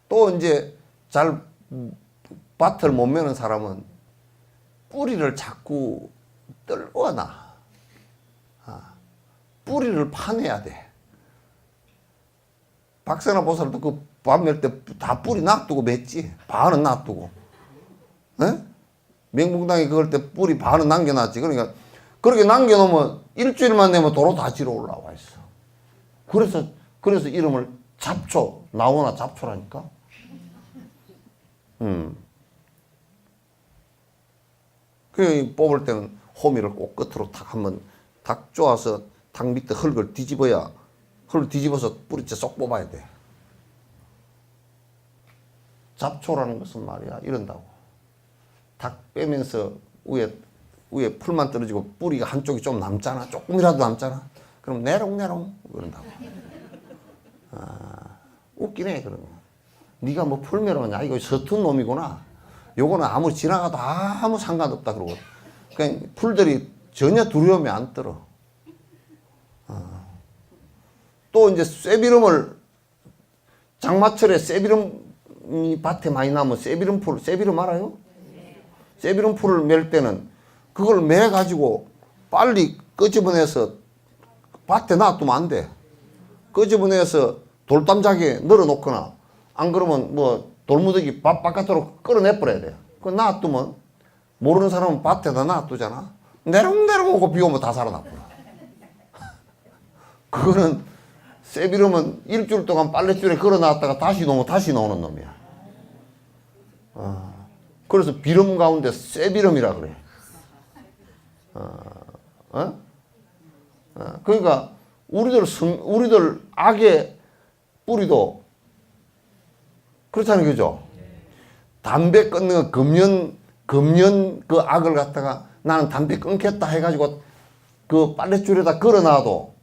또 이제 잘 밭을 못 매는 사람은 뿌리를 자꾸 떨궈놔. 뿌리를 파내야 돼. 박사나 보살도 그 밥 맬 때 다 뿌리 놔두고 맸지. 반은 놔두고. 명봉당이 그럴 때 뿌리 반은 남겨놨지. 그러니까 그렇게 남겨놓으면 일주일만 되면 도로 다 지러 올라와 있어. 그래서 이름을 잡초, 나오나 잡초라니까. 그 뽑을 때는 호미를 꼭 끝으로 탁 한번 탁 쪼아서 탁 밑에 흙을 뒤집어야, 흙을 뒤집어서 뿌리째 쏙 뽑아야 돼. 잡초라는 것은 말이야 이런다고. 탁 빼면서 위에 풀만 떨어지고 뿌리가 한쪽이 좀 남잖아. 조금이라도 남잖아. 그럼 내롱내롱 그런다고. 웃기네 그러면. 네가 뭐 풀매로냐? 이거 서툰 놈이구나. 요거는 아무리 지나가도 아무 상관없다 그러고. 그냥 풀들이 전혀 두려움이 안 들어. 또 이제 쇠비름을 장마철에 쇠비름이 밭에 많이 나면 쇠비름 알아요? 쇠비름 풀을 맬 때는 그걸 매 가지고 빨리 끄집어내서 밭에 놔두면 안 돼. 끄집어내서 돌담작에 널어놓거나 안 그러면 뭐 돌무더기 바깥으로 끌어내버려야 돼. 그거 놔두면 모르는 사람은 밭에다 놔두잖아. 내롱내롱 오고 비 오면 다 살아나버려. 그거는 쇠비름은 일주일 동안 빨랫줄에 걸어놨다가 다시 놓으면 다시 나오는 놈이야. 그래서 비름 가운데 쇠비름이라 그래. 그러니까 우리들 악의 뿌리도 그렇잖아요, 그죠? 담배 끊는 거 금연 그 악을 갖다가 나는 담배 끊겠다 해가지고 그 빨랫줄에다 걸어놔도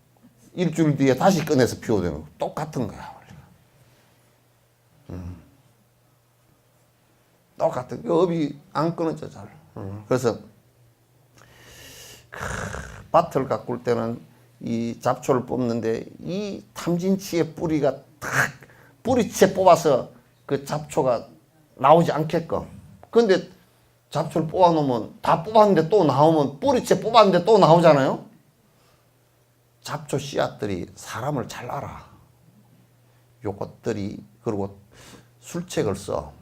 일주일 뒤에 다시 꺼내서 피워야 되는 거 똑같은 거야. 똑같은 그 업이 안 끊어져 잘. 그래서 밭을 가꿀 때는 이 잡초를 뽑는데 이 탐진치의 뿌리가 탁 뿌리채 뽑아서 그 잡초가 나오지 않게끔. 근데 잡초를 뽑아 놓으면 다 뽑았는데 또 나오면 뿌리채 뽑았는데 또 나오잖아요. 잡초 씨앗들이 사람을 잘 알아. 요것들이 그리고 술책을 써.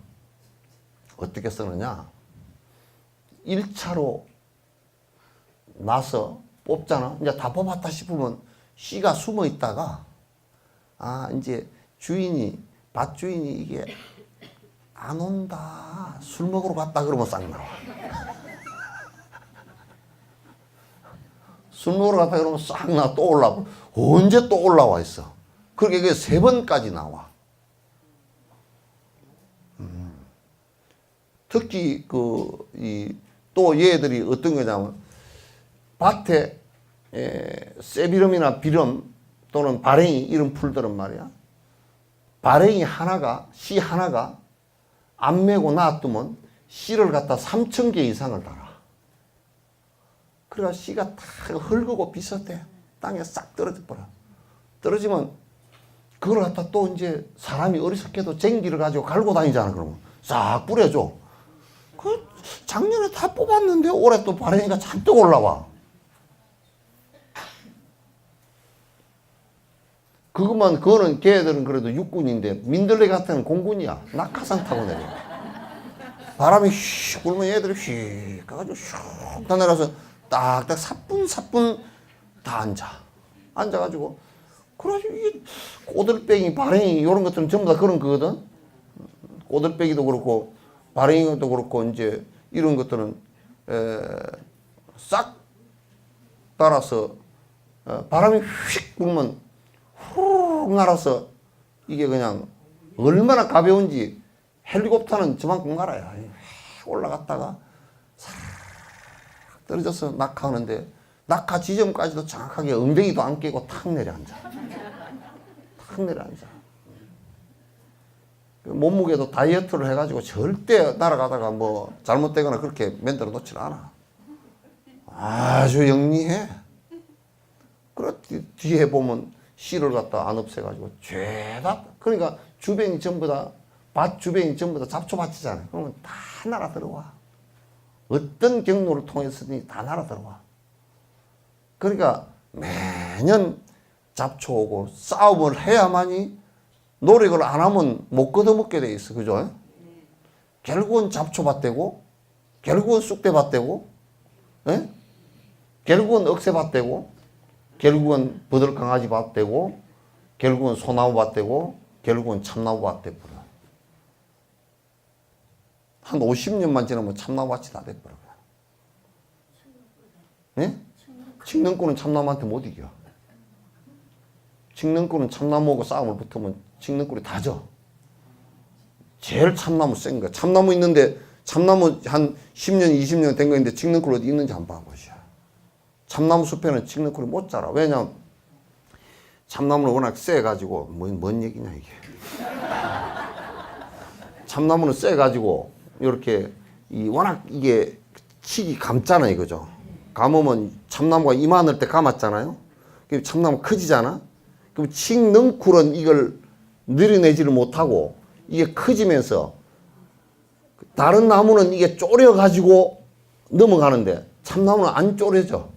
어떻게 쓰느냐? 1차로 나서 뽑잖아. 이제 다 뽑았다 싶으면 씨가 숨어 있다가 이제 밭 주인이 이게 안 온다. 술 먹으러 갔다 그러면 싹 나와. 술 먹으러 갔다 그러면 싹 나 또 올라와. 언제 또 올라와 있어. 그렇게 그게 3번까지 나와. 특히 또 얘들이 어떤 거냐면 밭에 쇠비름이나 비름 또는 발행이 이런 풀들은 말이야. 발행이 씨 하나가 안 메고 놔두면 씨를 갖다 3,000개 이상을 달아. 그래가 씨가 다 흙고 비슷해. 땅에 싹 떨어져 버려. 떨어지면 그걸 갖다 또 이제 사람이 어리석게도 쟁기를 가지고 갈고 다니잖아. 그러면 싹 뿌려줘. 작년에 다 뽑았는데 올해 또 발행이가 잔뜩 올라와. 그거는 걔들은 그래도 육군인데 민들레 같은 공군이야. 낙하산 타고 내려. 바람이 휙 불면 얘들이 휙 가가지고 슉 다 내려서 딱딱 사뿐사뿐 다 앉아가지고 그래가지고 이게 꼬들빼기, 발행이 이런 것들은 전부 다 그런 거거든. 꼬들빼기도 그렇고 발행이도 그렇고 이제 이런 것들은 싹 따라서 바람이 휙 불면 훅 날아서 이게 그냥 얼마나 가벼운지 헬리콥터는 저만큼 갈아요. 올라갔다가 싹 떨어져서 낙하하는데 낙하 지점까지도 정확하게 엉덩이도 안 깨고 탁 내려앉아. 탁 내려앉아. 몸무게도 다이어트를 해가지고 절대 날아가다가 뭐 잘못되거나 그렇게 만들어 놓질 않아. 아주 영리해. 그래 뒤에 보면 씨를 갖다 안 없애가지고 죄다. 그러니까 주변이 전부 다 밭 주변이 전부 다 잡초밭이잖아요. 그러면 다 날아 들어와. 어떤 경로를 통해서든지 다 날아 들어와. 그러니까 매년 잡초 오고 싸움을 해야만이 노력을 안 하면 못 걷어먹게 돼 있어. 그죠? 결국은 잡초밭 되고, 결국은 쑥대밭 되고, 결국은 억새밭 되고, 결국은 버들강아지밭 되고, 결국은 소나무밭 되고, 결국은 참나무밭 되고. 한 50년만 지나면 참나무밭이 다 돼버려. 칡능꾼은 참나무한테 못 이겨. 칡능꾼은 참나무하고 싸움을 붙으면 칡능꾼이 다 져. 제일 참나무 센 거야. 참나무 있는데 참나무 한 10년, 20년 된 거 있는데 칡능꾼 어디 있는지 한번 봐보시오. 참나무 숲에는 칡능꾼이 못 자라. 왜냐면 참나무는 워낙 세가지고 뭔 얘기냐 이게. 참나무는 세가지고 이렇게 워낙 이게 칡이 감잖아 이거죠. 감으면 참나무가 이만할 때 감았잖아요. 그럼 참나무 커지잖아. 그럼 칡능쿨은 이걸 늘어내지를 못하고 이게 커지면서 다른 나무는 이게 쪼려가지고 넘어가는데 참나무는 안 쪼려져.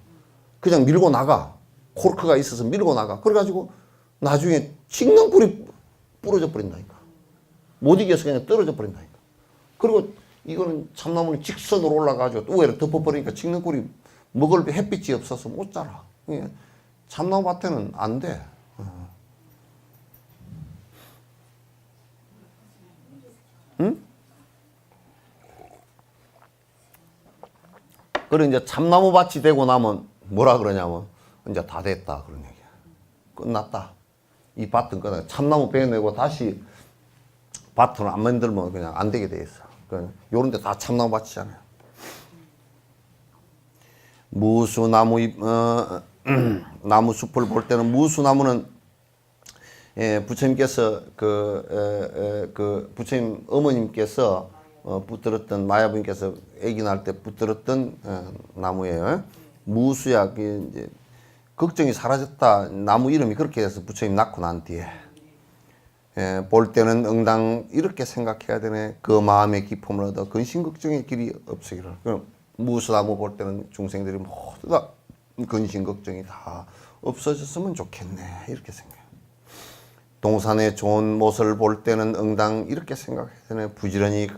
그냥 밀고 나가. 코르크가 있어서 밀고 나가. 그래가지고 나중에 칡능쿨이 부러져 버린다니까. 못 이겨서 그냥 떨어져 버린다니까. 그리고 이거는 참나무는 직선으로 올라가지고 또 우회로 덮어버리니까 찍는 꿀이 먹을 햇빛이 없어서 못 자라. 참나무 밭에는 안 돼. 응? 그래 이제 참나무 밭이 되고 나면 뭐라 그러냐면 이제 다 됐다 그런 얘기야. 끝났다. 이 밭은 끝나. 참나무 베내고 다시 밭을 안 만들면 그냥 안 되게 돼 있어. 요런 데 다 참나무 밭이잖아요. 무수나무 나무 숲을 볼 때는 무수나무는 부처님께서 그 부처님 어머님께서 붙들었던 마야부님께서 아기 낳을 때 붙들었던 나무예요. 무수야 이제 걱정이 사라졌다. 나무 이름이 그렇게 해서 부처님 낳고 난 뒤에 볼 때는 응당 이렇게 생각해야 되네. 그 마음의 기쁨을 얻어 근심 걱정의 길이 없으기를. 그럼 무수나무 볼 때는 중생들이 모두 다 근심 걱정이 다 없어졌으면 좋겠네. 이렇게 생각해요. 동산의 좋은 못을 볼 때는 응당 이렇게 생각해야 되네. 부지런히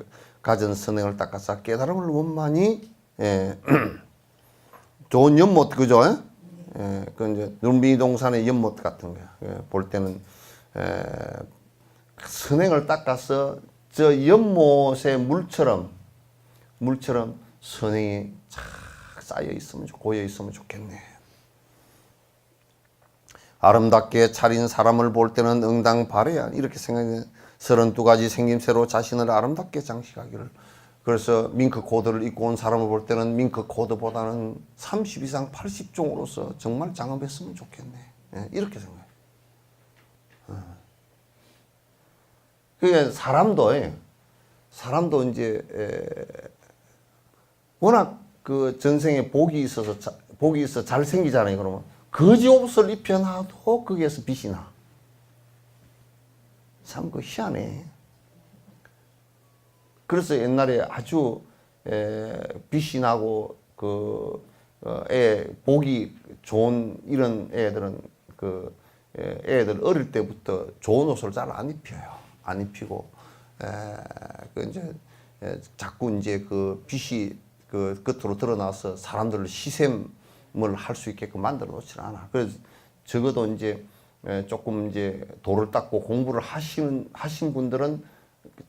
가진 선행을 닦아서 깨달음을 원만히 좋은 연못 그죠? 그 이제 눈비 동산의 연못 같은 거야. 볼 때는 선행을 닦아서 저 연못의 물처럼 선행이 착 쌓여 있으면 고여 있으면 좋겠네. 아름답게 차린 사람을 볼 때는 응당 바래야 이렇게 생각해. 32가지 생김새로 자신을 아름답게 장식하기를. 그래서 밍크 코드를 입고 온 사람을 볼 때는 밍크 코드보다는 30 이상 80종으로서 정말 장엄했으면 좋겠네. 이렇게 생각해. 그게 사람도 이제 워낙 그 전생에 복이 있어서 잘생기잖아요. 그러면 거지 옷을 입혀놔도 거기에서 빛이 나. 참 그 희한해. 그래서 옛날에 아주 빛이 나고 복이 좋은 이런 애들은 애들 어릴 때부터 좋은 옷을 잘 안 입혀요. 안 입히고 이제 자꾸 이제 그 빛이 그 겉으로 드러나서 사람들을 시샘을 할 수 있게끔 만들어 놓질 않아. 그래서 적어도 이제 조금 이제 도를 닦고 공부를 하신 분들은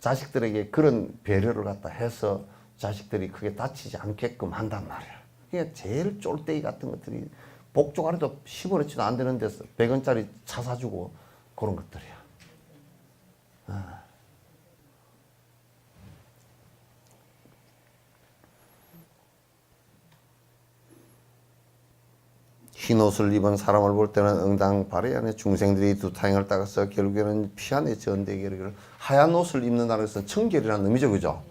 자식들에게 그런 배려를 갖다 해서 자식들이 크게 다치지 않게끔 한단 말이야. 그게 제일 쫄대기 같은 것들이 복조가리도 10원어치도 안 되는 데서 100원짜리 차 사주고 그런 것들이야. 흰 옷을 입은 사람을 볼 때는 응당 발에 안에 중생들이 두 타행을 따라서 결국에는 피 안에 전대기를 하얀 옷을 입는다는 것은 청결이라는 의미죠, 그죠?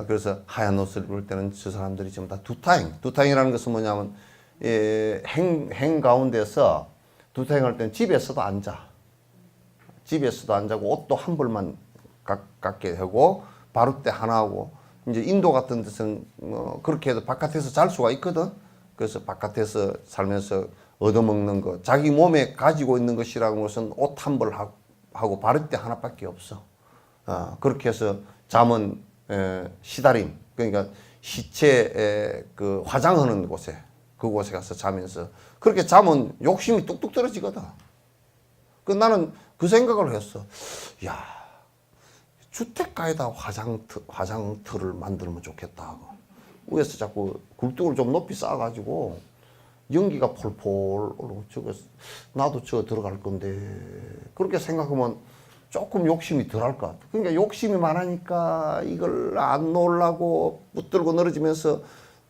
그래서 하얀 옷을 입을 때는 저 사람들이 전부 다 두타행이라는 것은 뭐냐면 행 가운데서 두타행할 때는 집에서도 안 자고 옷도 한 벌만 갖게 하고 바루대 하나 하고 이제 인도 같은 데서는 그렇게 해도 바깥에서 잘 수가 있거든. 그래서 바깥에서 살면서 얻어먹는 거, 자기 몸에 가지고 있는 것이라는 것은 옷 한 벌 하고 바르대 하나밖에 없어. 그렇게 해서 잠은 시다림, 그러니까 시체 그 화장하는 곳에, 그곳에 가서 자면서 그렇게 자면 욕심이 뚝뚝 떨어지거든. 나는 그 생각을 했어. 야, 주택가에다 화장터를 만들면 좋겠다 하고. 위에서 자꾸 굴뚝을 좀 높이 쌓아가지고 연기가 폴폴 올라오고 나도 저거 들어갈 건데 그렇게 생각하면 조금 욕심이 덜할 것 같아. 그러니까 욕심이 많으니까 이걸 안 놓으려고 붙들고 늘어지면서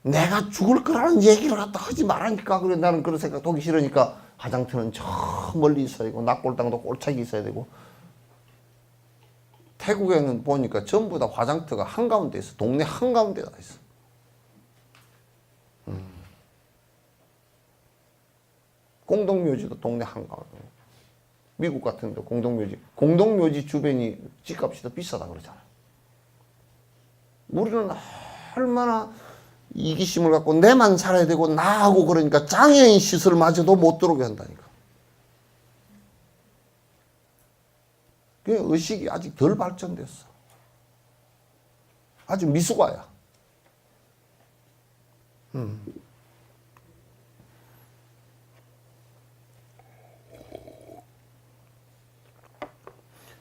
내가 죽을 거라는 얘기를 갖다 하지 말라니까. 그래 나는 그런 생각 하기 싫으니까 화장터는 저 멀리 있어야 되고 낙골당도 꼴짝이 있어야 되고. 태국에는 보니까 전부 다 화장터가 한가운데 있어. 동네 한가운데 다 있어. 공동묘지도 동네 한가운데. 미국 같은 데 공동묘지 주변이 집값이 더 비싸다 그러잖아. 우리는 얼마나 이기심을 갖고 내만 살아야 되고 나하고 그러니까 장애인 시설마저도 못 들어오게 한다니까. 그 의식이 아직 덜 발전됐어. 아주 미숙아야.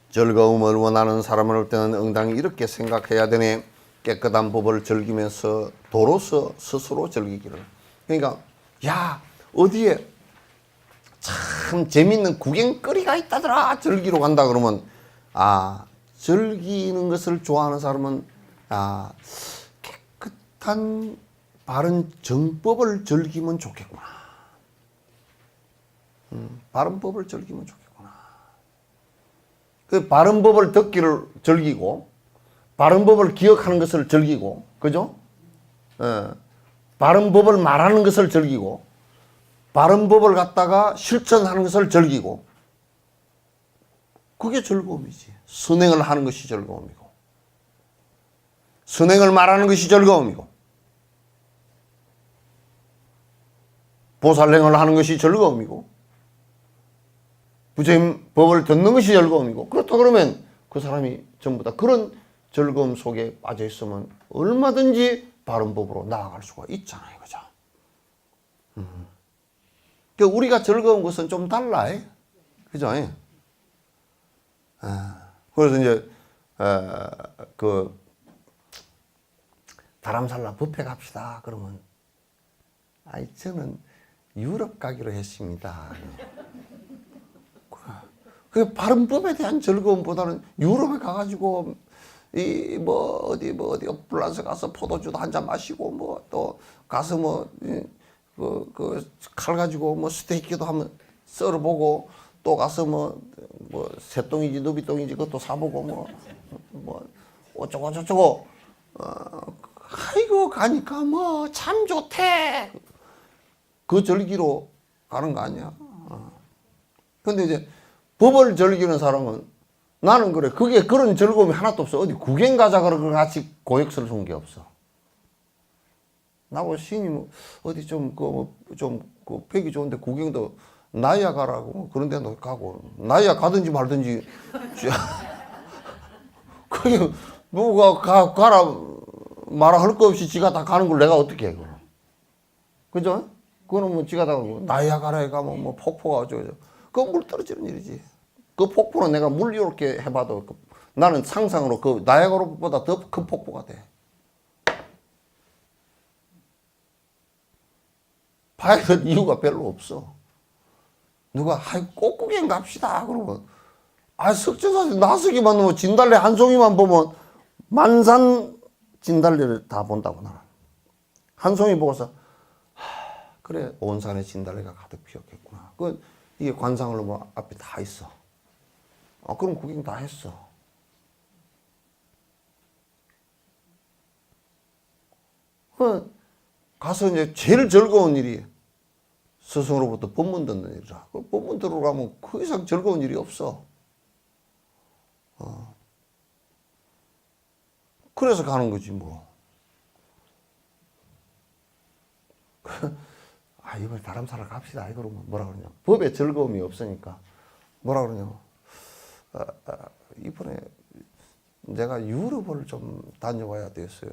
즐거움을 원하는 사람을 올 때는 응당히 이렇게 생각해야 되네. 깨끗한 법을 즐기면서 도로서 스스로 즐기기를. 그러니까 야 어디에 참 재밌는 구경거리가 있다더라 즐기러 간다 그러면 즐기는 것을 좋아하는 사람은 깨끗한 바른 정법을 즐기면 좋겠구나. 바른 법을 즐기면 좋겠구나. 그 바른 법을 듣기를 즐기고 바른 법을 기억하는 것을 즐기고, 그죠? 바른 법을 말하는 것을 즐기고 바른 법을 갖다가 실천하는 것을 즐기고, 그게 즐거움이지. 선행을 하는 것이 즐거움이고 선행을 말하는 것이 즐거움이고 보살행을 하는 것이 즐거움이고 부처님 법을 듣는 것이 즐거움이고, 그렇다 그러면 그 사람이 전부 다 그런 즐거움 속에 빠져 있으면 얼마든지 바른 법으로 나아갈 수가 있잖아요. 그죠? 그러니까 우리가 즐거운 것은 좀 달라. 그죠? 그래서 이제 다람살라 뷔페 갑시다 그러면 저는 유럽 가기로 했습니다. 그 바른 법에 대한 즐거움보다는 유럽에 가가지고 어디 프랑스 가서 포도주도 한잔 마시고 또 가서 칼 가지고 스테이크도 한번 썰어보고 또 가서 새똥인지 누비똥인지 그것도 사보고 어쩌고 저쩌고 아이고 가니까 참 좋대. 그 즐기러 가는 거 아니야. 근데 이제 법을 즐기는 사람은 나는 그래. 그게 그런 즐거움이 하나도 없어. 어디 구경 가자 그러고 같이 고역설 준 게 없어. 나고 신이 어디 팩이 좋은데 구경도 나이아 가라고 그런 데도 가고 나이아 가든지 말든지 그게 누가 가라 말아 할 거 없이 지가 다 가는 걸 내가 어떻게 해 그럼. 그죠? 그거는 지가 다 나이아 가라에 가면 폭포가 어쩌고 그건 물 떨어지는 일이지. 그 폭포는 내가 물 이렇게 해봐도 나는 상상으로 그 나이아가라보다 더 큰 폭포가 돼. 봐야 될 이유가 별로 없어. 누가 꼭 구경 갑시다 그러면 석천사지 나서기만 놓으면 진달래 한 송이만 보면 만산 진달래를 다 본다고 나는. 한 송이 보고서 그래 온 산에 진달래가 가득 피었겠구나. 이게 관상을 앞에 다 있어. 그럼 구경 다 했어. 가서 이제 제일 즐거운 일이 스승으로부터 법문 듣는 일이라. 법문 들으러 가면 그 이상 즐거운 일이 없어. 그래서 가는 거지 뭐. 이번에 다람살라 갑시다. 그러면 뭐라 그러냐. 법에 즐거움이 없으니까 뭐라 그러냐. 이번에 내가 유럽을 좀 다녀와야 됐어요.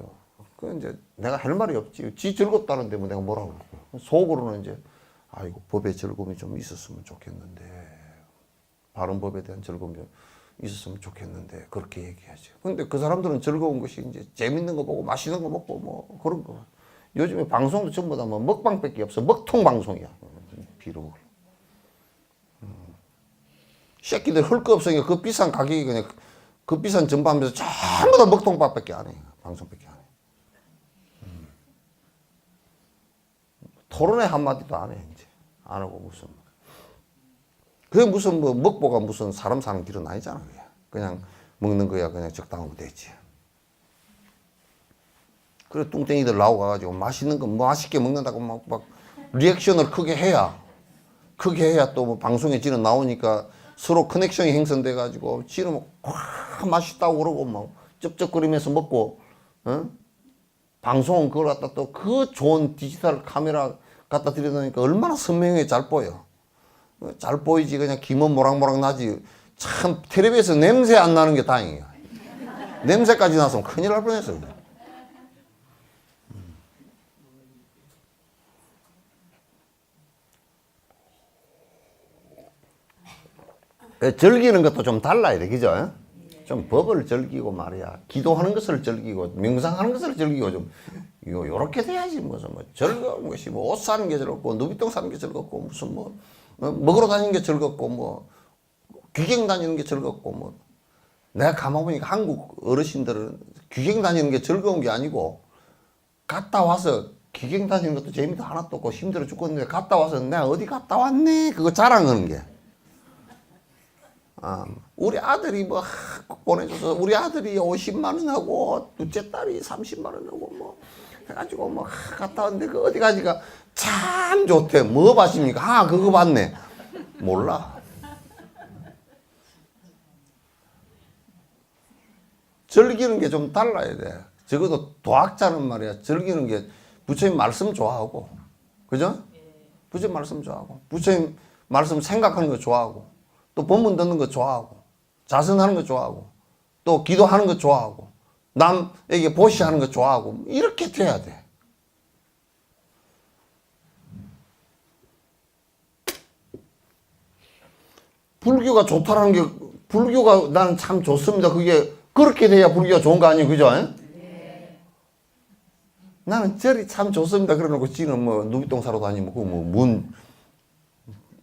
그 이제 내가 할 말이 없지. 지 즐겁다는데 내가 뭐라고 그러고. 속으로는 이제 이거 법에 즐거움이 좀 있었으면 좋겠는데 바른 법에 대한 즐거움이 좀 있었으면 좋겠는데 그렇게 얘기하죠. 근데 그 사람들은 즐거운 것이 이제 재밌는 거 보고 맛있는 거 먹고 그런 거. 요즘에 방송도 전부 다 먹방밖에 없어. 먹통 방송이야. 비록. 새끼들 할 거 없으니까 그 비싼 가격이 그냥 그 비싼 전반에서 전부 다 먹통밥밖에 안 해. 방송밖에 안 해. 토론회 한마디도 안 해, 이제. 안 하고 그게 무슨 먹보가 무슨 사람 사는 길은 아니잖아, 그게. 그냥 먹는 거야, 그냥 적당하면 되지. 그래, 뚱땡이들 나오고 가가지고 맛있는 거, 맛있게 먹는다고 막 리액션을 크게 해야 또 방송에 지는 나오니까 서로 커넥션이 형성돼가지고 지는 맛있다고 그러고 쩝쩝거리면서 먹고, 방송은 그걸 갖다 또 그 좋은 디지털 카메라 갖다 들여놓으니까 얼마나 선명하게 잘 보여. 잘 보이지. 그냥 김은 모락모락 나지. 참 텔레비에서 냄새 안 나는 게 다행이야. 냄새까지 나서 큰일 날 뻔했어. 즐기는 것도 좀 달라야 돼, 그죠? 좀 법을 즐기고 말이야. 기도하는 것을 즐기고, 명상하는 것을 즐기고, 좀, 요렇게 돼야지. 무슨, 즐거운 것이, 옷 사는 게 즐겁고, 누비똥 사는 게 즐겁고, 무슨, 먹으러 다니는 게 즐겁고, 귀경 다니는 게 즐겁고, 내가 가만 보니까 한국 어르신들은 귀경 다니는 게 즐거운 게 아니고, 갔다 와서 귀경 다니는 것도 재미도 하나도 없고, 힘들어 죽겠는데, 갔다 와서 내가 어디 갔다 왔네? 그거 자랑하는 게. 우리 아들이 보내줘서 우리 아들이 50만 원하고 둘째 딸이 30만 원하고 해가지고 갔다 왔는데 그 어디 가지가 참 좋대. 뭐 봤습니까? 그거 봤네. 몰라. 즐기는 게 좀 달라야 돼. 적어도 도학자는 말이야. 즐기는 게 부처님 말씀 좋아하고, 그죠? 부처님 말씀 좋아하고, 부처님 말씀 생각하는 거 좋아하고, 또 본문 듣는 거 좋아하고, 자선하는 거 좋아하고, 또 기도하는 거 좋아하고, 남에게 보시하는 거 좋아하고, 이렇게 돼야 돼. 불교가 좋다라는 게, 불교가 나는 참 좋습니다. 그게 그렇게 돼야 불교가 좋은 거 아니에요, 그죠? 네. 나는 절이 참 좋습니다. 그래놓고 지는 누비똥 사러 다니면 뭔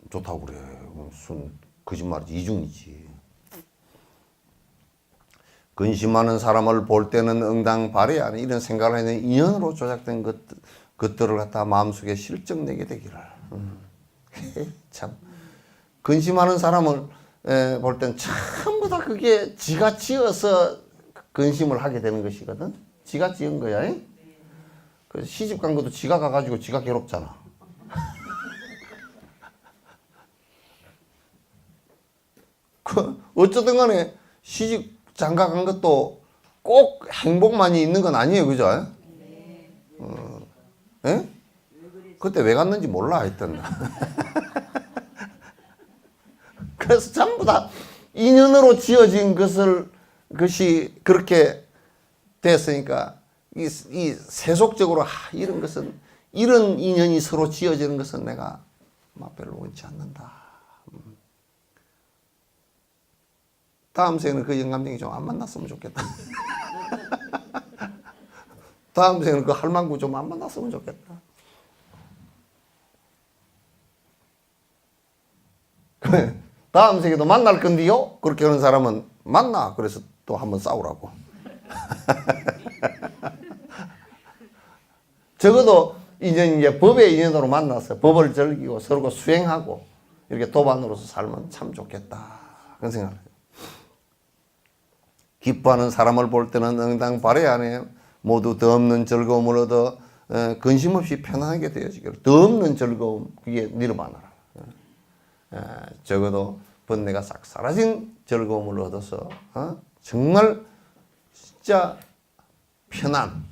좋다고 그래. 무슨 거짓말이지, 이중이지. 근심하는 사람을 볼 때는 응당 발해야 하는 이런 생각을 하는 인연으로 조작된 것들을 갖다 마음속에 실증내게 되기를. 참. 근심하는 사람을 볼 때는 전부 다 그게 지가 지어서 근심을 하게 되는 것이거든. 지가 지은 거야. 그래서 시집 간 것도 지가 가가지고 지가 괴롭잖아. 어쩌든 간에 시집 장가 간 것도 꼭 행복만이 있는 건 아니에요, 그죠? 예? 그때 왜 갔는지 몰라, 하여튼. 그래서 전부 다 인연으로 지어진 것이 그렇게 됐으니까, 이 세속적으로, 이런 것은, 이런 인연이 서로 지어지는 것은 내가 별로 원치 않는다. 다음 생에는 그 영감쟁이 좀 안 만났으면 좋겠다. 다음 생에는 그 할망구 좀 안 만났으면 좋겠다. 다음 생에도 만날 건데요? 그렇게 하는 사람은 만나. 그래서 또 한번 싸우라고. 적어도 이제 법의 인연으로 만나서 법을 즐기고 서로가 수행하고 이렇게 도반으로서 살면 참 좋겠다. 그런 생각을 해요. 기뻐하는 사람을 볼 때는 응당 발해 안에 모두 더 없는 즐거움을 얻어 근심 없이 편안하게 되어지기를. 더 없는 즐거움, 그게 니르바나라. 적어도 번뇌가 싹 사라진 즐거움을 얻어서 정말 진짜 편안,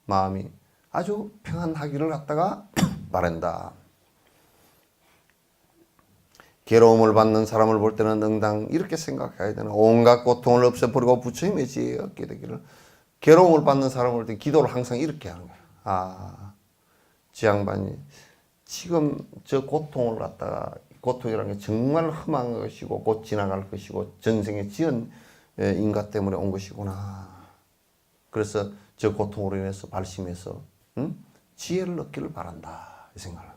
마음이 아주 평안하기를 갖다가 바란다. 괴로움을 받는 사람을 볼 때는 응당 이렇게 생각해야 되나. 온갖 고통을 없애버리고 부처님의 지혜에 얻게 되기를. 괴로움을 받는 사람을 볼 때 기도를 항상 이렇게 하는 거야. 지 양반이 지금 저 고통을 갖다가, 고통이라는 게 정말 험한 것이고 곧 지나갈 것이고 전생에 지은 인가 때문에 온 것이구나. 그래서 저 고통으로 인해서 발심해서 지혜를 얻기를 바란다. 이 생각을.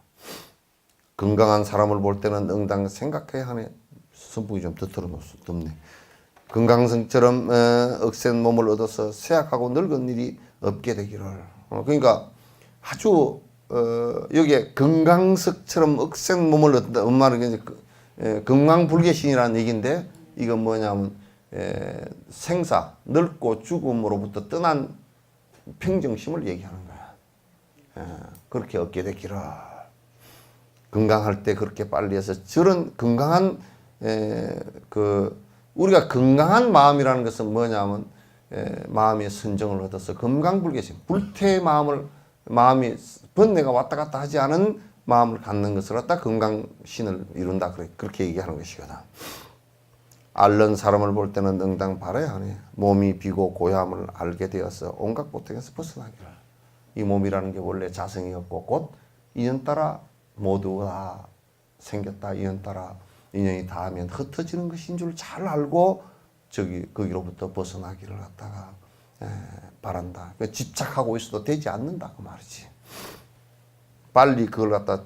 건강한 사람을 볼 때는 응당 생각해야 하네. 선풍이 좀 덮네. 건강성처럼 억센 몸을 얻어서 쇠약하고 늙은 일이 없게 되기를. 그러니까 아주 여기에 건강석처럼 억센 몸을 얻는다. 엄마는 건강불개신이라는 얘기인데 이건 뭐냐면 생사, 늙고 죽음으로부터 떠난 평정심을 얘기하는 거야. 그렇게 얻게 되기를. 건강할 때 그렇게 빨리 해서 저런 건강한 우리가 건강한 마음이라는 것은 뭐냐면 마음의 선정을 얻어서 건강불개심, 불태의 마음이 번뇌가 왔다 갔다 하지 않은 마음을 갖는 것을 갖다 건강신을 이룬다. 그렇게 얘기하는 것이거든. 앓는 사람을 볼 때는 응당 바라야 하네. 몸이 비고 고야함을 알게 되어서 온갖 고통에서 벗어나기를. 이 몸이라는 게 원래 자성이 없고 곧 인연 따라 모두가 생겼다. 인연 따라 인연이 닿으면 흩어지는 것인 줄 잘 알고 거기로부터 벗어나기를 갖다가 바란다. 그러니까 집착하고 있어도 되지 않는다 그 말이지. 빨리 그걸 갖다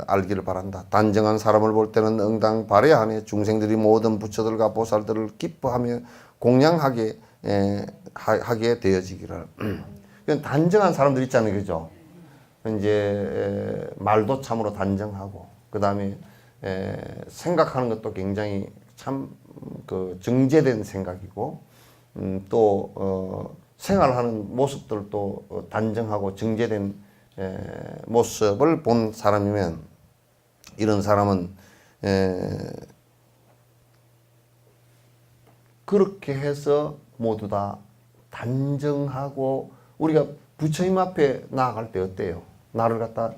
알기를 바란다. 단정한 사람을 볼 때는 응당 바라야 하네. 중생들이 모든 부처들과 보살들을 기뻐하며 공양하게 하게 되어지기를. 단정한 사람들 있잖아요, 그죠? 이제 말도 참으로 단정하고, 그 다음에 생각하는 것도 굉장히 참 그 정제된 생각이고, 또 생활하는 모습들도 단정하고 정제된 모습을 본 사람이면, 이런 사람은 그렇게 해서 모두 다 단정하고, 우리가 부처님 앞에 나아갈 때 어때요? 나를 갖다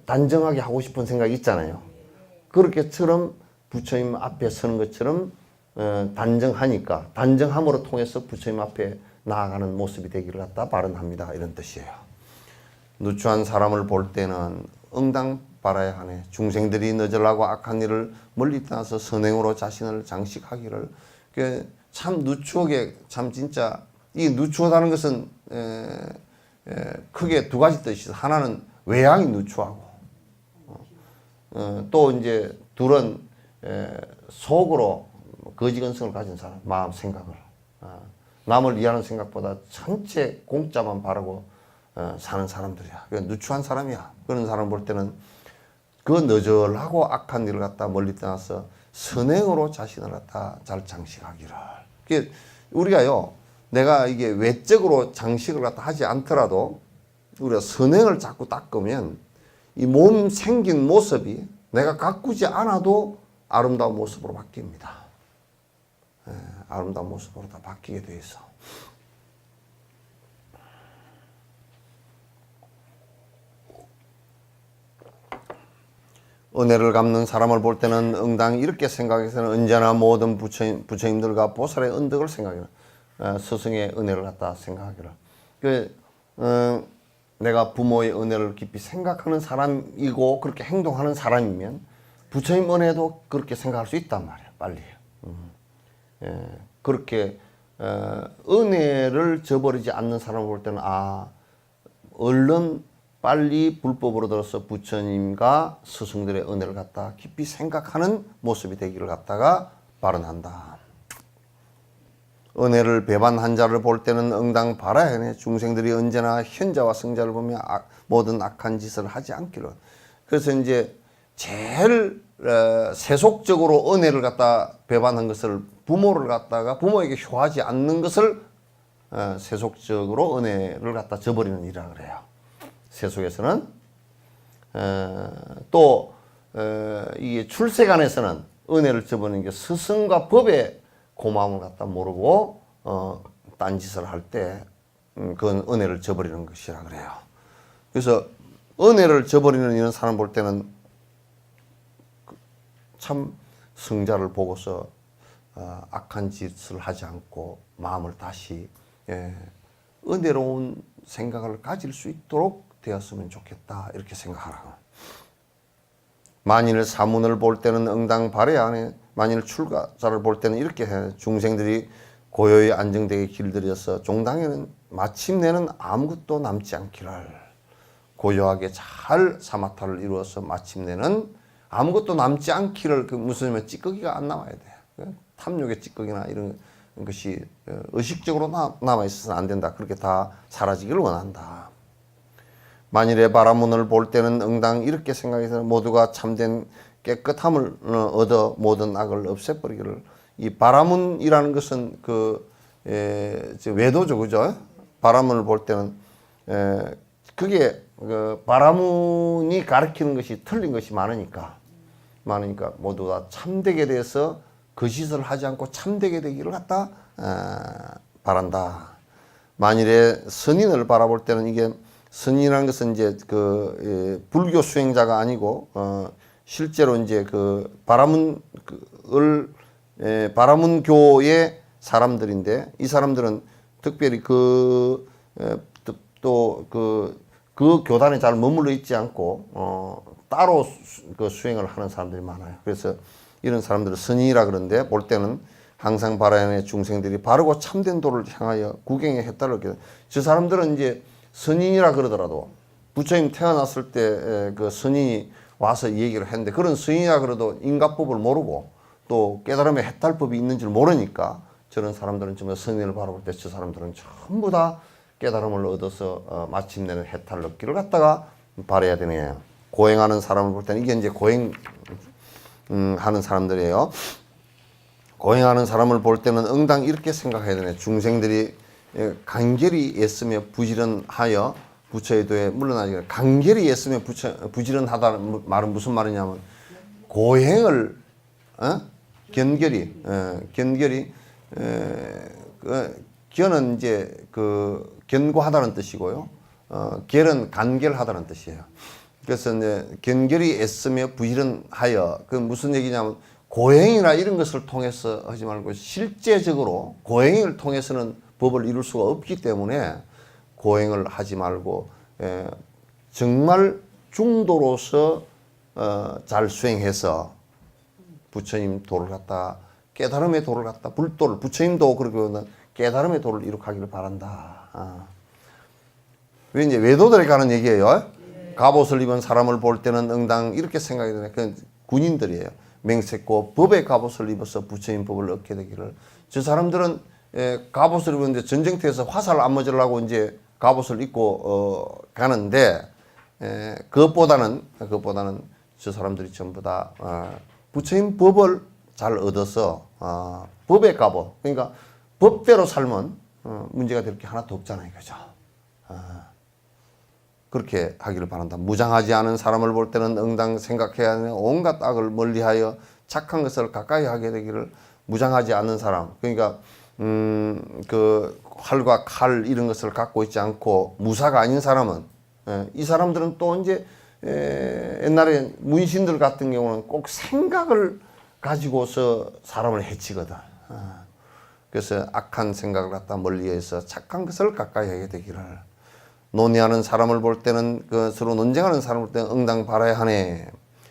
단정하게 하고 싶은 생각이 있잖아요. 그렇게처럼 부처님 앞에 서는 것처럼 단정하니까, 단정함으로 통해서 부처님 앞에 나아가는 모습이 되기를 갖다 바란합니다. 이런 뜻이에요. 누추한 사람을 볼 때는 응당 바라야 하네. 중생들이 너절하고 악한 일을 멀리 떠나서 선행으로 자신을 장식하기를. 참 누추하게, 참 진짜 이 누추하다는 것은 크게 두 가지 뜻이 있어. 하나는 외양이 누추하고, 또 이제 둘은 속으로 거지건성을 가진 사람, 마음 생각을 남을 이해하는 생각보다 전체 공짜만 바라고 사는 사람들이야. 누추한 사람이야. 그런 사람 볼 때는 그 너절하고 악한 일을 갖다 멀리 떠나서 선행으로 자신을 갖다 잘 장식하기를. 우리가요, 내가 이게 외적으로 장식을 갖다 하지 않더라도 우리가 선행을 자꾸 닦으면 이 몸 생긴 모습이 내가 가꾸지 않아도 아름다운 모습으로 바뀝니다. 아름다운 모습으로 다 바뀌게 돼 있어. 은혜를 갚는 사람을 볼 때는 응당 이렇게 생각해서는 언제나 모든 부처님들과 보살의 은덕을 생각해요. 스승의 은혜를 갖다 생각하기를. 내가 부모의 은혜를 깊이 생각하는 사람이고 그렇게 행동하는 사람이면 부처님 은혜도 그렇게 생각할 수 있단 말이야. 빨리. 그렇게 은혜를 저버리지 않는 사람을 볼 때는 얼른 빨리 불법으로 들어서 부처님과 스승들의 은혜를 갖다 깊이 생각하는 모습이 되기를 갖다가 발언한다. 은혜를 배반한 자를 볼 때는 응당 바라야 하네. 중생들이 언제나 현자와 성자를 보며 모든 악한 짓을 하지 않기를. 그래서 이제 제일 세속적으로 은혜를 갖다 배반한 것을, 부모를 갖다가 부모에게 효하지 않는 것을 세속적으로 은혜를 갖다 저버리는 일이라 그래요. 세속에서는. 또 이게 출세간에서는 은혜를 저버리는 게 스승과 법의 고마움을 갖다 모르고 딴짓을 할 때 그건 은혜를 저버리는 것이라 그래요. 그래서 은혜를 저버리는 이런 사람 볼 때는 참 성자를 보고서 악한 짓을 하지 않고 마음을 다시 은혜로운 생각을 가질 수 있도록 되었으면 좋겠다, 이렇게 생각하라고. 만일 사문을 볼 때는 응당 바라야 하네. 만일 출가자를 볼 때는 이렇게 해. 중생들이 고요히 안정되게 길들여서 종당에는 마침내는 아무것도 남지 않기를. 고요하게 잘 사마타를 이루어서 마침내는 아무것도 남지 않기를. 무슨 말이면 찌꺼기가 안 남아야 돼. 탐욕의 찌꺼기나 이런 것이 의식적으로 남아 있어서는 안 된다. 그렇게 다 사라지기를 원한다. 만일의 바라문을 볼 때는 응당 이렇게 생각해서 모두가 참된 깨끗함을 얻어 모든 악을 없애버리기를. 이 바라문이라는 것은 외도죠, 그죠? 바라문을 볼 때는 그게 바라문이 가르치는 것이 틀린 것이 많으니까 모두 다 참되게 돼서 거짓을 하지 않고 참되게 되기를 갖다 바란다. 만일에 선인을 바라볼 때는 이게 선인이라는 것은 이제 불교 수행자가 아니고 실제로 이제 바라문교의 사람들인데, 이 사람들은 특별히 그 교단에 잘 머물러 있지 않고 따로 수행을 하는 사람들이 많아요. 그래서 이런 사람들을 선인이라 그러는데 볼 때는 항상 바라는 중생들이 바르고 참된 도를 향하여 구경에 해탈을 얻게 저 사람들은 이제 선인이라 그러더라도 부처님 태어났을 때 그 선인이 와서 이 얘기를 했는데 그런 선인이라 그래도 인가법을 모르고 또 깨달음의 해탈법이 있는 줄 모르니까 저런 사람들은 정말 선인을 바라볼 때 저 사람들은 전부 다 깨달음을 얻어서 마침내는 해탈을 얻기를 갖다가 바라야 되네요. 고행하는 사람을 볼 때는 이게 이제 고행 하는 사람들이에요. 고행하는 사람을 볼 때는 응당 이렇게 생각해야 되네. 중생들이 간결히 애쓰며 부지런하여 부처의 도에 물러나지. 간결히 애쓰며 부지런하다는 말은 무슨 말이냐면 고행을 견결히 견은 이제 그 견고하다는 뜻이고요. 결은 간결하다는 뜻이에요. 그래서 이제 견결히 애쓰며 부지런하여 그 무슨 얘기냐면 고행이나 이런 것을 통해서 하지 말고 실제적으로 고행을 통해서는 법을 이룰 수가 없기 때문에 고행을 하지 말고 정말 중도로서 잘 수행해서 부처님 도를 갖다 깨달음의 도를 갖다 불도를 부처님도 그러고 깨달음의 도를 이룩하기를 바란다. 왜 이제 외도들에 가는 얘기예요. 갑옷을 입은 사람을 볼 때는 응당 이렇게 생각이 드네. 그 군인들이에요. 맹세코 법의 갑옷을 입어서 부처님 법을 얻게 되기를. 저 사람들은 갑옷을 입었는데 전쟁터에서 화살 안 맞으려고 이제 갑옷을 입고 가는데 그것보다는 저 사람들이 전부 다 부처님 법을 잘 얻어서 법의 갑옷 그러니까 법대로 살면 문제가 될 게 하나도 없잖아요, 그죠? 그렇게 하기를 바란다. 무장하지 않은 사람을 볼 때는 응당 생각해야 하는 온갖 악을 멀리하여 착한 것을 가까이 하게 되기를. 무장하지 않는 사람 그러니까 그 활과 칼 이런 것을 갖고 있지 않고 무사가 아닌 사람은 이 사람들은 또 이제 옛날에 문신들 같은 경우는 꼭 생각을 가지고서 사람을 해치거든. 그래서 악한 생각을 갖다 멀리해서 착한 것을 가까이 하게 되기를. 논의하는 사람을 볼 때는 그 서로 논쟁하는 사람을 볼 때는 응당 바라야 하네.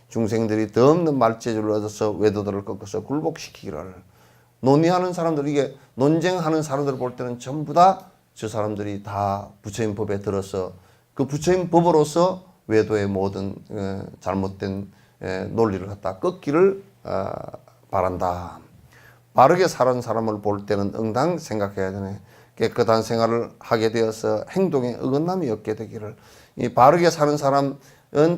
중생들이 더 없는 말재주를 얻어서 외도들을 꺾어서 굴복시키기를. 논의하는 사람들 이게 논쟁하는 사람들을 볼 때는 전부 다 저 사람들이 다 부처님 법에 들어서 그 부처님 법으로서 외도의 모든 잘못된 논리를 갖다 꺾기를 바란다. 바르게 사는 사람을 볼 때는 응당 생각해야 되네. 깨끗한 생활을 하게 되어서 행동에 어긋남이 없게 되기를. 이 바르게 사는 사람은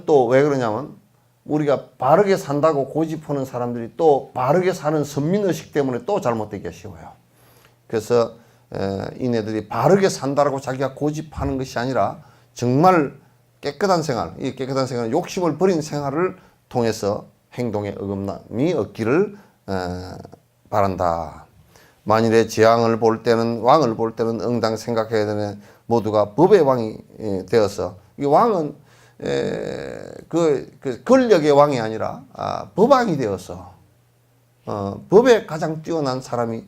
또 왜 그러냐면 우리가 바르게 산다고 고집하는 사람들이 또 바르게 사는 선민의식 때문에 또 잘못되기가 쉬워요. 그래서 이네들이 바르게 산다라고 자기가 고집하는 것이 아니라 정말 깨끗한 생활, 이 깨끗한 생활은 욕심을 버린 생활을 통해서 행동에 어긋남이 없기를 바란다. 만일에 재앙을 볼 때는 왕을 볼 때는 응당 생각해야 되네. 모두가 법의 왕이 되어서 이 왕은 그 권력의 왕이 아니라 법왕이 되어서 법에 가장 뛰어난 사람이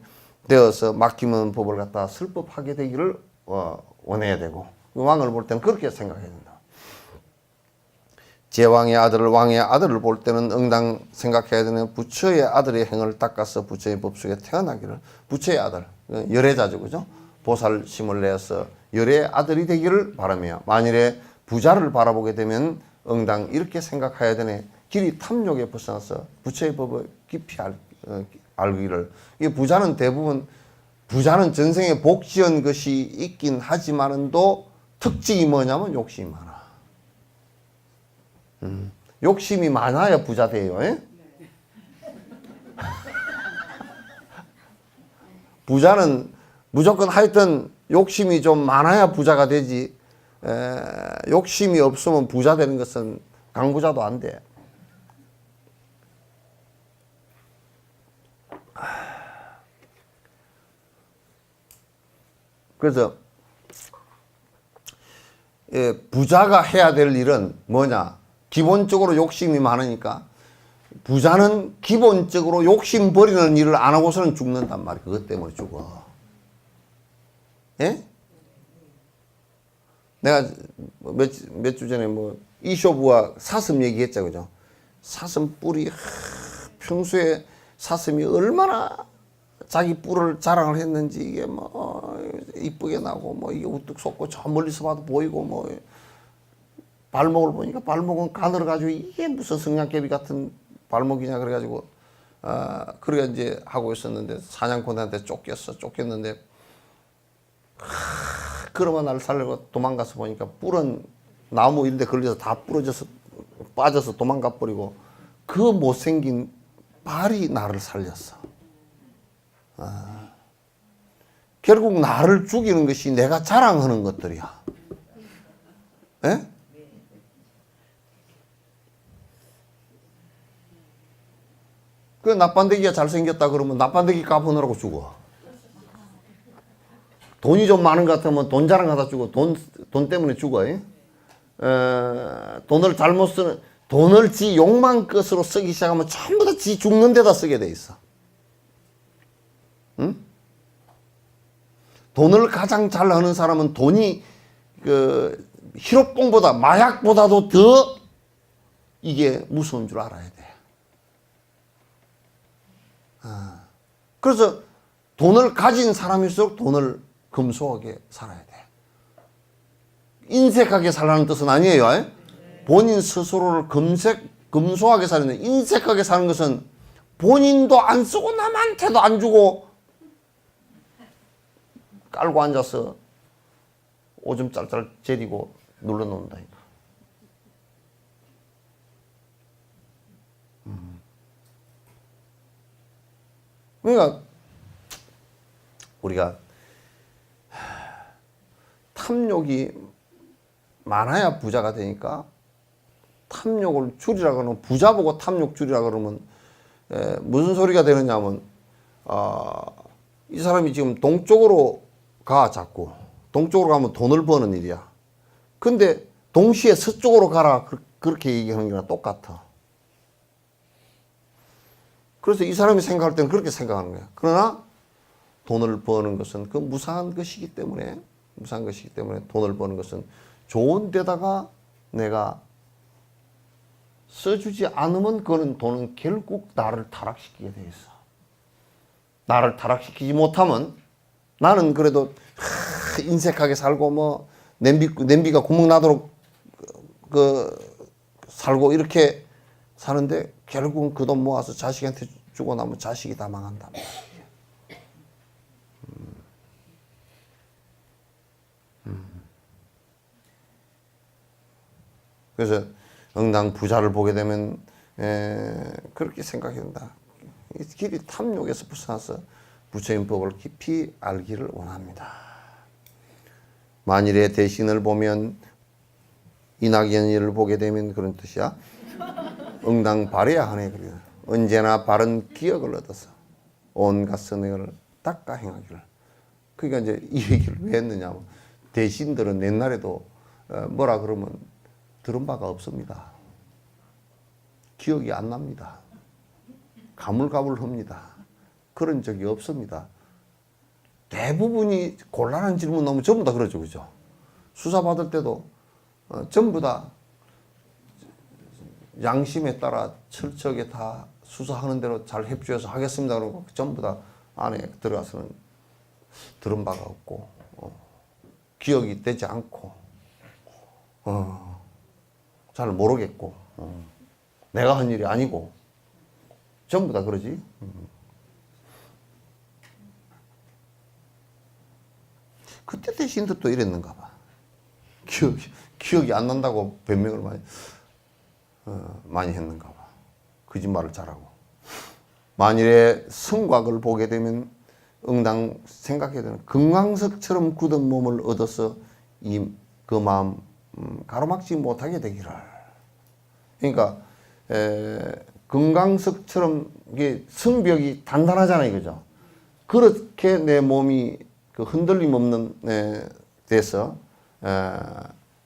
되어서 맡기면 법을 갖다 설법하게 되기를 원해야 되고 왕을 볼 때는 그렇게 생각해야 된다. 제왕의 아들을 왕의 아들을 볼 때는 응당 생각해야 되는 부처의 아들의 행을 닦아서 부처의 법 속에 태어나기를. 부처의 아들 열애자죠, 그죠? 보살심을 내어서 열애의 아들이 되기를 바라며 만일에 부자를 바라보게 되면 응당 이렇게 생각해야 되네. 길이 탐욕에 벗어나서 부처의 법을 깊이 알기를. 이 부자는 대부분 부자는 전생에 복 지은 것이 있긴 하지만은도 특징이 뭐냐면 욕심이 많아. 욕심이 많아야 부자 돼요. 부자는 무조건 하여튼 욕심이 좀 많아야 부자가 되지. 욕심이 없으면 부자 되는 것은 강부자도 안 돼. 그래서 부자가 해야 될 일은 뭐냐? 기본적으로 욕심이 많으니까 부자는 기본적으로 욕심 버리는 일을 안 하고서는 죽는단 말이야. 그것 때문에 죽어. 예? 내가 몇 주 전에 뭐 이쇼부와 사슴 얘기했죠, 그죠? 사슴 뿔이 평소에 사슴이 얼마나 자기 뿔을 자랑을 했는지 이게 뭐 이쁘게 나고 뭐 이게 우뚝 솟고 저 멀리서 봐도 보이고 뭐 발목을 보니까 발목은 가늘어 가지고 이게 무슨 성냥개비 같은 발목이냐 그래가지고 그러게 이제 하고 있었는데 사냥꾼한테 쫓겼는데 그러면 나를 살려고 도망가서 보니까 뿔은 나무 이런 데 걸려서 다 부러져서 빠져서 도망가 버리고 그 못생긴 발이 나를 살렸어. 결국 나를 죽이는 것이 내가 자랑하는 것들이야. 예? 그 나빤데기가 잘생겼다 그러면 나빤데기 갚으느라고 죽어. 돈이 좀 많은 것 같으면 돈 자랑하다 죽어. 돈 때문에 죽어. 돈을 잘못 쓰는, 돈을 지 욕망 것으로 쓰기 시작하면 전부 다 지 죽는 데다 쓰게 돼 있어. 응? 돈을 가장 잘 하는 사람은 돈이 그 히로뽕보다 마약보다도 더 이게 무서운 줄 알아야 돼. 그래서 돈을 가진 사람일수록 돈을 금소하게 살아야 돼. 인색하게 살라는 뜻은 아니에요. 본인 스스로를 금소하게 사는, 인색하게 사는 것은 본인도 안 쓰고 남한테도 안 주고 깔고 앉아서 오줌 짤짤 재리고 눌러놓는다니까. 그러니까 우리가 탐욕이 많아야 부자가 되니까 탐욕을 줄이라 그러면 부자 보고 탐욕 줄이라 그러면 무슨 소리가 되느냐 하면 이 사람이 지금 동쪽으로 가 자꾸 동쪽으로 가면 돈을 버는 일이야. 근데 동시에 서쪽으로 가라 그렇게 얘기하는 거랑 똑같아. 그래서 이 사람이 생각할 때는 그렇게 생각하는 거야. 그러나 돈을 버는 것은 그 무상한 것이기 때문에 돈을 버는 것은 좋은 데다가 내가 써주지 않으면 그거는 돈은 결국 나를 타락시키게 돼 있어. 나를 타락시키지 못하면 나는 그래도 인색하게 살고 뭐 냄비가 구멍 나도록 살고 이렇게 사는데 결국은 그 돈 모아서 자식한테 주고 나면 자식이 다 망한단 말이야. 그래서 응당 부자를 보게 되면 그렇게 생각해야 된다. 이 길이 탐욕에서 벗어나서 부처님 법을 깊이 알기를 원합니다. 만일에 대신을 보면 이낙연이를 보게 되면 그런 뜻이야. 응당 바래야 하네. 그래요. 언제나 바른 기억을 얻어서 온갖 선행을 닦아 행하기를. 그러니까 이제 이 얘기를 왜 했느냐. 대신들은 옛날에도 뭐라 그러면 들은 바가 없습니다. 기억이 안 납니다. 가물가물합니다. 그런 적이 없습니다. 대부분이 곤란한 질문 나오면 전부 다 그러죠. 그죠? 수사받을 때도 전부 다 양심에 따라 철저하게 다 수사하는 대로 잘 협조해서 하겠습니다. 그러고 전부 다 안에 들어가서는 들은 바가 없고 기억이 되지 않고 잘 모르겠고 내가 한 일이 아니고 전부 다 그러지. 그때 대신들도 이랬는가 봐. 기억이 안 난다고 변명을 많이 했는가 봐. 거짓말을 잘하고. 만일에 성곽을 보게 되면 응당 생각해야 되는 금강석처럼 굳은 몸을 얻어서 그 마음 가로막지 못하게 되기를. 그러니까 금강석처럼 이게 성벽이 단단하잖아요, 그죠? 그렇게 내 몸이 그 흔들림 없는 데서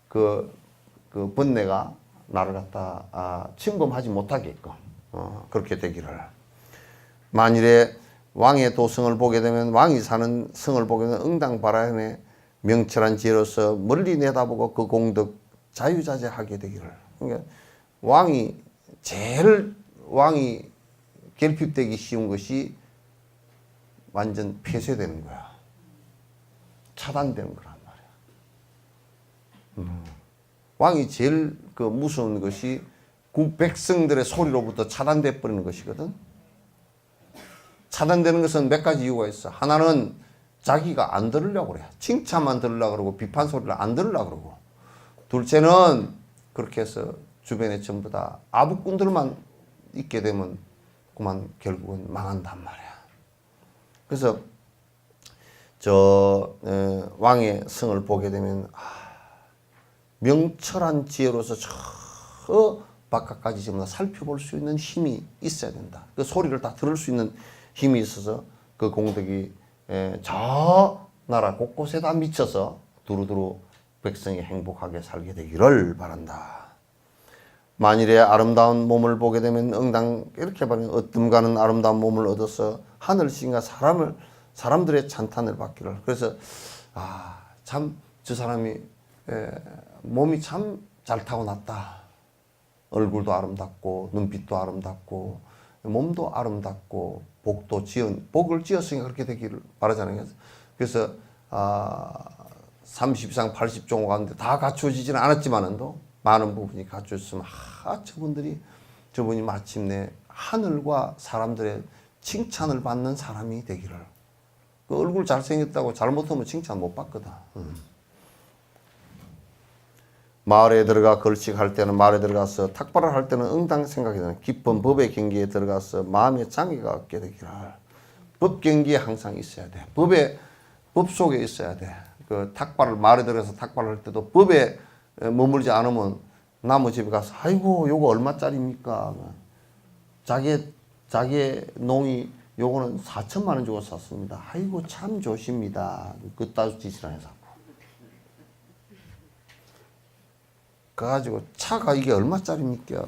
그 번뇌가 나를 갖다 침범하지 못하게끔 그렇게 되기를. 만일에 왕의 도성을 보게 되면 왕이 사는 성을 보게 되면 응당바라현의 명철한 지혜로서 멀리 내다보고 그 공덕 자유자재하게 되기를. 그러니까 왕이 결핍되기 쉬운 것이 완전 폐쇄되는 거야. 차단되는 거란 말이야. 왕이 제일 그 무서운 것이 백성들의 소리로부터 차단돼 버리는 것이거든. 차단되는 것은 몇 가지 이유가 있어. 하나는 자기가 안 들으려고 그래. 칭찬만 들으려고 그러고 비판 소리를 안 들으려고 그러고. 둘째는 그렇게 해서 주변에 전부 다 아부꾼들만 있게 되면 그만 결국은 망한단 말이야. 그래서 왕의 성을 보게 되면 명철한 지혜로서 저 바깥까지 전부 다 살펴볼 수 있는 힘이 있어야 된다. 그 소리를 다 들을 수 있는 힘이 있어서 그 공덕이 저 나라 곳곳에 다 미쳐서 두루두루 백성이 행복하게 살게 되기를 바란다. 만일에 아름다운 몸을 보게 되면 응당 이렇게 말하면 어뜸가는 아름다운 몸을 얻어서 하늘신과 사람들의 찬탄을 받기를. 그래서 참 저 사람이 몸이 참 잘 타고났다. 얼굴도 아름답고 눈빛도 아름답고 몸도 아름답고 복을 지었으니까 그렇게 되기를 바라잖아요. 그래서 30상 80종 가운데 다 갖추어지지는 않았지만도 많은 부분이 갖추어졌으면 저분이 마침내 하늘과 사람들의 칭찬을 받는 사람이 되기를. 그 얼굴 잘생겼다고 잘못하면 칭찬 못 받거든. 마을에 들어가 걸식할 때는 마을에 들어가서 탁발을 할 때는 응당 생각이 드는 깊은 법의 경계에 들어가서 마음의 장애가 없게 되기를. 법 경계에 항상 있어야 돼. 법 속에 있어야 돼. 그 마을에 들어가서 탁발을 할 때도 법에 머물지 않으면 나무 집에 가서 아이고 요거 얼마짜리입니까? 자기 농이 요거는 4천만 원 주고 샀습니다. 아이고 참 좋습니다. 그따위 짓을 해서. 그래가지고 차가 이게 얼마짜리입니까?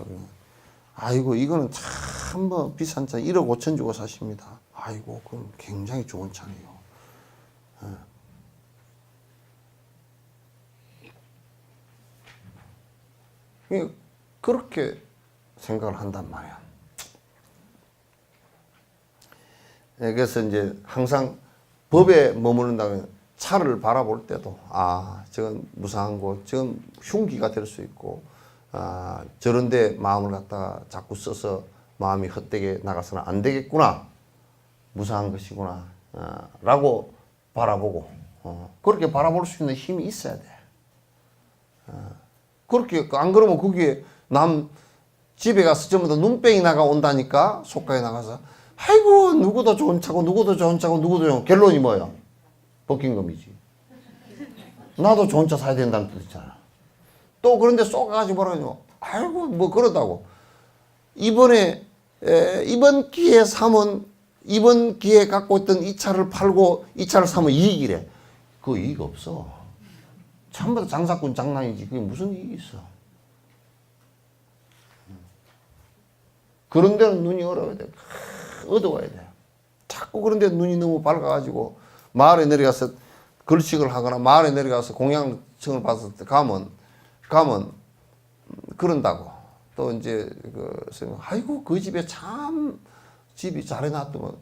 아이고 이거는 참 뭐 비싼 차 1억 5천 주고 사십니다. 아이고 그럼 굉장히 좋은 차네요. 그렇게 생각을 한단 말이야. 그래서 이제 항상 법에 머무른다면 차를 바라볼 때도 저건 무상한 곳, 저건 흉기가 될 수 있고 저런데 마음을 갖다가 자꾸 써서 마음이 헛되게 나가서는 안 되겠구나, 무상한 것이구나 라고 바라보고 그렇게 바라볼 수 있는 힘이 있어야 돼. 그렇게 안 그러면 거기에 남 집에 가서 전부 다 눈병이 나가 온다니까. 속가에 나가서 아이고 누구도 좋은 차고 누구도 좋은 차고 누구도 좋은. 결론이 뭐야? 버킹엄이지. 나도 좋은 차 사야 된다는 뜻이잖아. 또 그런데 쏘가지고 뭐라고 아이고 뭐 그러다고 이번 기회에 사면 이번 기회에 갖고 있던 이 차를 팔고 이 차를 사면 이익이래. 그 이익 없어. 전부 다 장사꾼 장난이지. 그게 무슨 이익이 있어. 그런 데는 눈이 어려워야 돼. 어두워야 돼. 자꾸 그런 데 눈이 너무 밝아가지고 마을에 내려가서 걸식을 하거나 마을에 내려가서 공양청을 받았을 때 가면 그런다고. 또 이제 아이고 그 집에 참 집이 잘 해놨더만.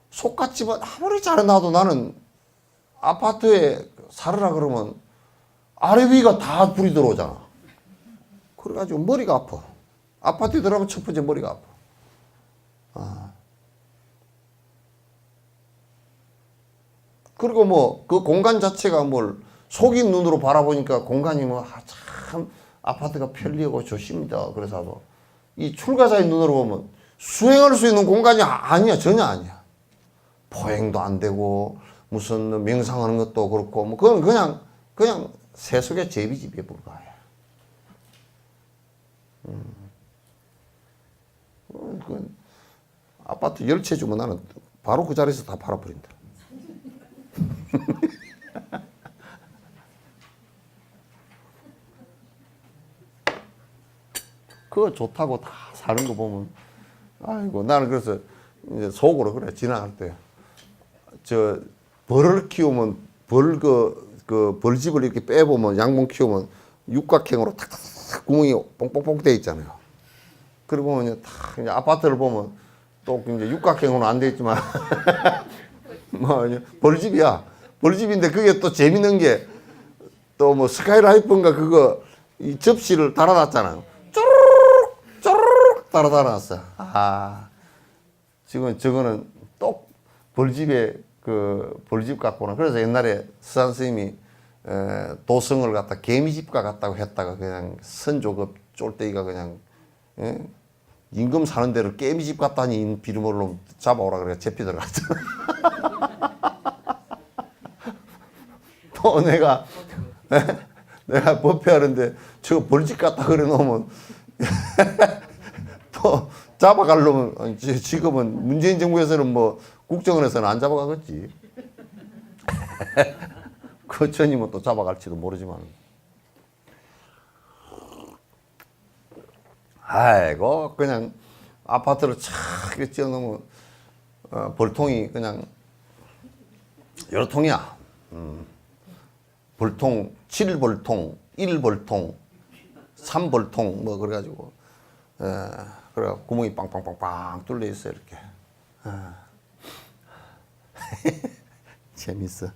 속갓집은 아무리 잘 해놔도 나는 아파트에 살으라 그러면 아래 위가 다 불이 들어오잖아. 그래가지고 머리가 아파. 아파트에 들어가면 첫 번째 머리가 아파. 그리고 뭐 그 공간 자체가 뭘 속인 눈으로 바라보니까 공간이 참 아파트가 편리하고 좋습니다. 그래서 이 출가자의 눈으로 보면 수행할 수 있는 공간이 아니야. 전혀 아니야. 포행도 안 되고 무슨 명상하는 것도 그렇고 뭐 그건 그냥 세속의 제비집에 불과해. 그건 아파트 10채 주면 나는 바로 그 자리에서 다 팔아버린다. 그거 좋다고 다 사는 거 보면 아이고 나는 그래서 이제 속으로 그래. 지나갈 때 벌을 키우면 벌집을 이렇게 빼보면 양봉 키우면 육각형으로 탁탁탁 구멍이 뽕뽕뽕 돼 있잖아요. 그리고 보면 탁 이제 아파트를 보면 또 이제 육각형으로는 안 되겠지만 뭐 벌집이야. 벌집인데 그게 또 재밌는 게 또 뭐 스카이라이프인가 그거 이 접시를 달아놨잖아요. 쪼르륵 쪼르륵 달아놨어. 아 지금 저거는 똑 벌집에 그 벌집 같구나. 그래서 옛날에 스산 스님이 도성을 갖다 개미집과 같다고 했다가 그냥 선조급 쫄대기가 그냥 임금 사는 데를 개미집 같다니 비름으로 잡아오라 그래 제피 들어갔잖아. 또 내가 법회하는데 저거 벌집 같다 그래 놓으면 또 잡아가려면 지금은 문재인 정부에서는 뭐 국정원에서는 안 잡아가겠지. 그 전이면 또 잡아갈지도 모르지만. 아이고 그냥 아파트를 착 지어놓으면 벌통이 그냥 여러 통이야. 벌통 7벌통 1벌통 3벌통 뭐 그래가지고 그래 구멍이 빵빵빵빵 뚫려 있어 이렇게. 재밌어.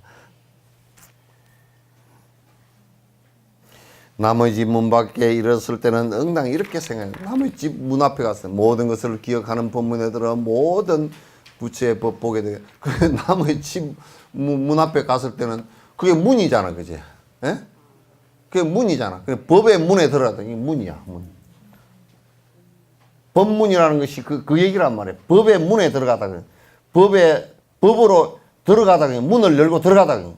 남의 집 문 밖에 일었을 때는 응당 이렇게 생각해. 남의 집 문 앞에 갔어. 모든 것을 기억하는 법문에 들어 모든 부처의 법 보게 돼. 그래 남의 집 문 앞에 갔을 때는 그게 문이잖아, 그지? 예? 그게 문이잖아. 그래 법의 문에 들어가다 이게 문이야, 문. 법문이라는 것이 그 얘기란 말이야. 법의 문에 들어가다 법으로 들어가다 문을 열고 들어가다.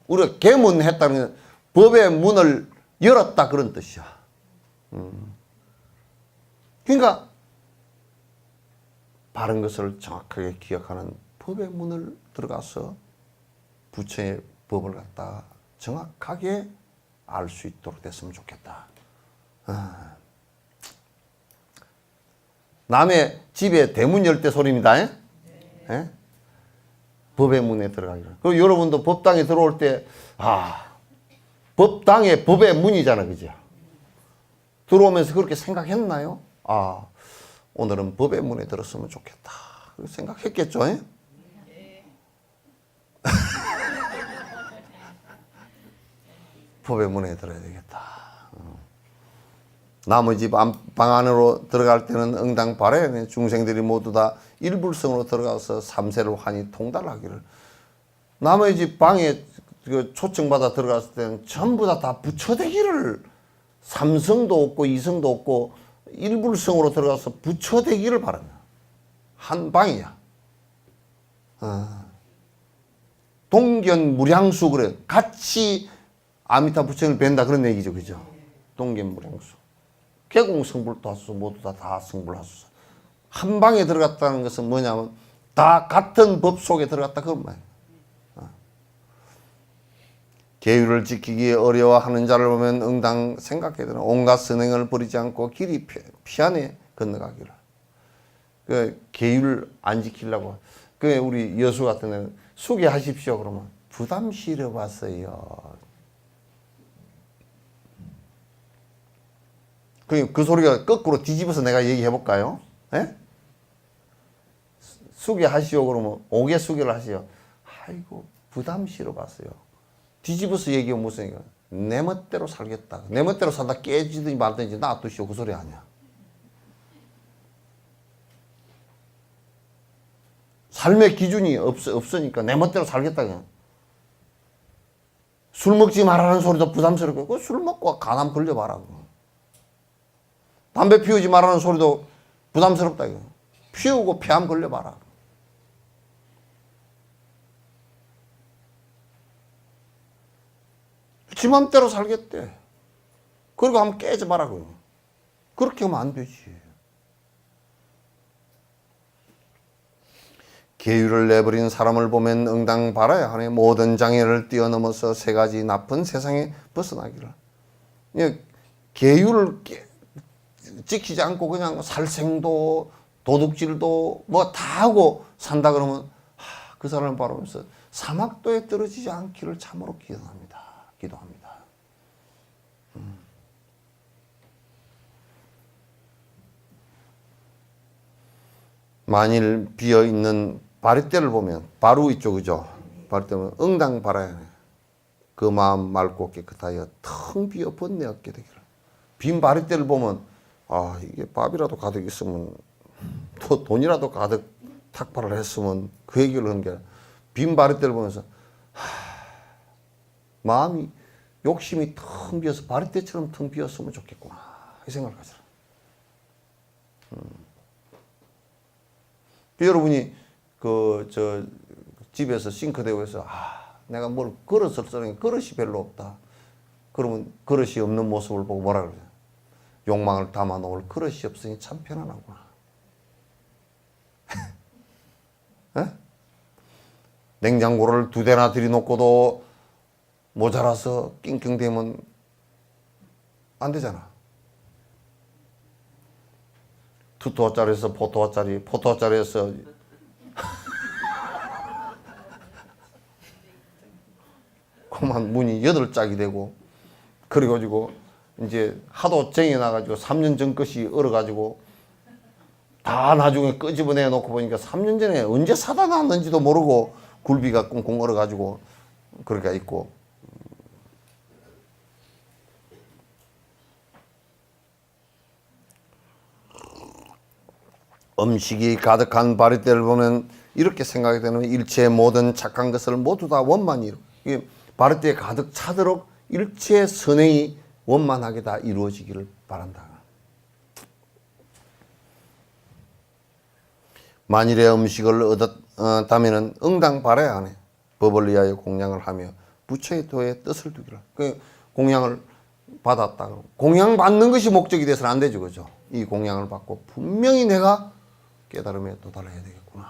우리가 개문했다는 법의 문을 열었다 그런 뜻이야. 그러니까 바른 것을 정확하게 기억하는 법의 문을 들어가서 부처의 법을 갖다 정확하게 알 수 있도록 됐으면 좋겠다. 남의 집에 대문 열 때 소리입니다. 예? 법의 문에 들어가기를. 그리고 여러분도 법당에 들어올 때, 법당의 법의 문이잖아, 그죠? 들어오면서 그렇게 생각했나요? 오늘은 법의 문에 들었으면 좋겠다. 생각했겠죠? 예? 법의 문에 들어야 되겠다. 남의 집 방 안으로 들어갈 때는 응당 바라야 중생들이 모두 다 일불성으로 들어가서 삼세를 환히 통달하기를. 남의 집 방에 그 초청받아 들어갔을 때는 전부 다 부처되기를, 삼성도 없고 이성도 없고 일불성으로 들어가서 부처되기를 바란다. 한 방이야. 동견무량수 그래. 같이 아미타 부처님을 뵌다 그런 얘기죠, 그죠? 동견무량수. 개공성불도 하소서 모두 다 성불하소서. 한 방에 들어갔다는 것은 뭐냐면 다 같은 법 속에 들어갔다 그런 말이에요. 계율을 지키기 어려워하는 자를 보면 응당 생각해야 되나. 온갖 선행을 버리지 않고 길이 피안에 건너가기를. 그 계율 안 지키려고. 그 우리 여수 같은 데는 수계하십시오 그러면 부담 실어 봤어요. 그 소리가 거꾸로 뒤집어서 내가 얘기해 볼까요? 예? 수계하시오 그러면 옥에 수계를 하시오. 아이고 부담 실어 봤어요. 뒤집어서 얘기하면 무슨 얘기야? 내 멋대로 살겠다. 내 멋대로 살다 깨지든지 말든지 놔두시오. 그 소리 아니야. 삶의 기준이 없으니까 내 멋대로 살겠다. 그냥. 술 먹지 말라는 소리도 부담스럽고 술 먹고 간암 걸려봐라. 담배 피우지 말라는 소리도 부담스럽다. 이거. 피우고 폐암 걸려봐라. 지 맘대로 살겠대. 그리고 한번 깨져봐라. 그렇게 하면 안 되지. 계율을 내버린 사람을 보면 응당 바라야 하네. 모든 장애를 뛰어넘어서 세 가지 나쁜 세상에 벗어나기를. 계율을 지키지 않고 그냥 살생도 도둑질도 뭐 다 하고 산다 그러면 그 사람을 바라보면서 사막도에 떨어지지 않기를 참으로 기도합니다. 만일 비어있는 바리떼를 보면 바로 있죠, 그죠? 바리떼는 응당 바라야 해. 그 마음 맑고 깨끗하여 텅 비어 번뇌 없게 되기를. 빈 바리떼를 보면 아, 이게 밥이라도 가득 있으면 또 돈이라도 가득 탁발을 했으면 그 얘기를 하는 게 빈 바리떼를 보면서 마음이 욕심이 텅 비어서 바리떼처럼 텅 비었으면 좋겠구나 이 생각을 가져라. 여러분이 저 집에서 싱크대에서 내가 뭘 그릇을 쓰는 그릇이 별로 없다. 그러면 그릇이 없는 모습을 보고 뭐라 그러죠? 욕망을 담아 놓을 그릇이 없으니 참 편안하구나. 냉장고를 2대나 들여놓고도 모자라서 낑낑대면 안 되잖아. 투토짜리에서 포토짜리, 포토짜리에서 그만 문이 8짝이 되고 그래가지고 이제 하도 쟁여놔가지고 3년 전 것이 얼어가지고 다 나중에 끄집어내 놓고 보니까 3년 전에 언제 사다 놨는지도 모르고 굴비가 꽁꽁 얼어가지고 그렇게 있고. 음식이 가득한 바리떼를 보면 이렇게 생각이 되는 일체의 모든 착한 것을 모두 다 원만히 바리떼에 가득 차도록 일체의 선행이 원만하게 다 이루어지기를 바란다. 만일의 음식을 얻었다면 응당 바라야 하네. 법을 위하여 공양을 하며 부처의 도에 뜻을 두기를. 그 공양을 받았다. 공양 받는 것이 목적이 돼서는 안 되죠, 그죠? 이 공양을 받고 분명히 내가 깨달음에 도달해야 되겠구나.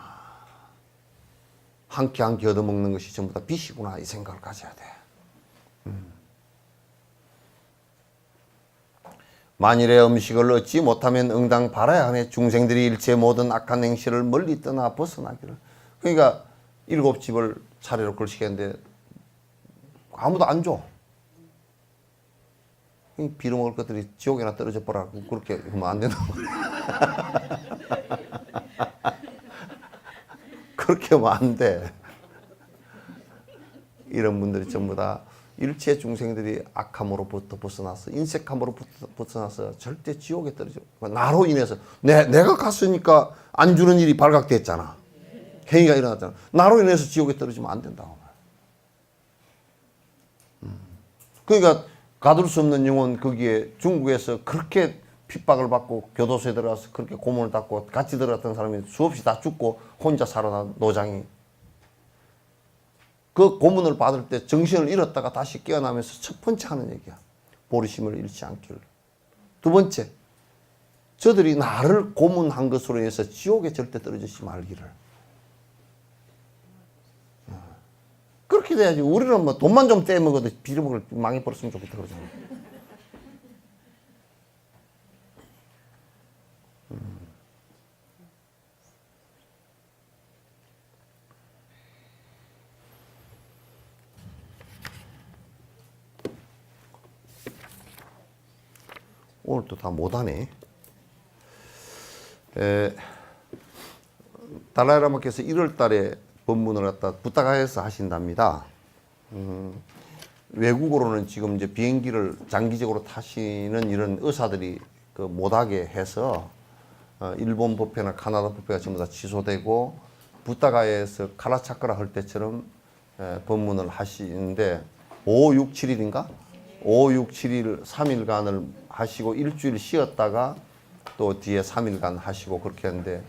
한 끼 한 끼 얻어먹는 것이 전부 다 빚이구나 이 생각을 가져야 돼. 만일의 음식을 얻지 못하면 응당 바라야 하네. 중생들이 일체 모든 악한 행실을 멀리 떠나 벗어나기를. 그러니까 7집을 차례로 걸시켰는데 아무도 안 줘. 빌어먹을 것들이 지옥에나 떨어져 보라고 그렇게 하면 안 된다고. 그렇게 하면 안 돼. 이런 분들이 전부 다 일체 중생들이 악함으로부터 벗어나서 인색함으로부터 벗어나서 절대 지옥에 떨어져. 나로 인해서 내가 갔으니까 안 주는 일이 발각됐잖아. 행위가 일어났잖아. 나로 인해서 지옥에 떨어지면 안 된다고. 그러니까 가둘 수 없는 영혼 거기에 중국에서 그렇게 핍박을 받고 교도소에 들어가서 그렇게 고문을 받고 같이 들어갔던 사람이 수없이 다 죽고 혼자 살아난 노장이 그 고문을 받을 때 정신을 잃었다가 다시 깨어나면서 첫 번째 하는 얘기야. 보리심을 잃지 않기를. 두 번째, 저들이 나를 고문한 것으로 해서 지옥에 절대 떨어지지 말기를. 그렇게 돼야지. 우리는 뭐 돈만 좀 떼먹어도 빌어먹을 망해버렸으면 좋겠다 그러잖아. 오늘 또 다 못하네. 달라이라마께서 1월 달에 법문을 갖다 부탁하여서 하신답니다. 외국으로는 지금 이제 비행기를 장기적으로 타시는 이런 의사들이 그 못하게 해서 일본 법회나 카나다 법회가 전부 다 취소되고 부타가에서 카라차크라 할 때처럼 법문을 하시는데 5, 6, 7일인가? 5, 6, 7일 3일간을 하시고 일주일 쉬었다가 또 뒤에 3일간 하시고 그렇게 하는데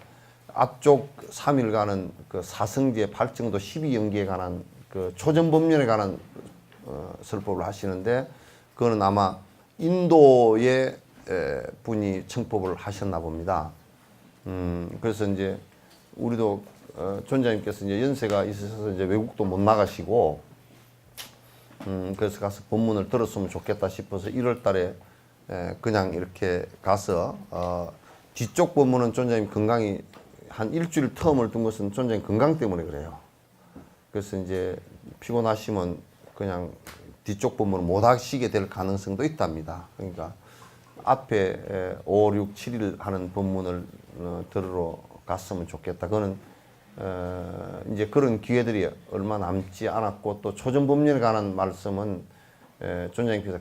앞쪽 3일간은 그 사성제 발정도 12연기에 관한 그 초전법륜에 관한 설법을 하시는데 그거는 아마 인도의 분이 청법을 하셨나 봅니다. 그래서 이제 우리도 존자님께서 이제 연세가 있으셔서 이제 외국도 못 나가시고 그래서 가서 법문을 들었으면 좋겠다 싶어서 1월 달에 그냥 이렇게 가서 뒤쪽 법문은 존자님 건강이 한 일주일 텀을 둔 것은 존자님 건강 때문에 그래요. 그래서 이제 피곤하시면 그냥 뒤쪽 법문을 못 하시게 될 가능성도 있답니다. 그러니까 앞에 5, 6, 7일 하는 법문을 들으러 갔으면 좋겠다. 그거는 이제 그런 기회들이 얼마 남지 않았고 또 초전법령에 관한 말씀은 존장님께서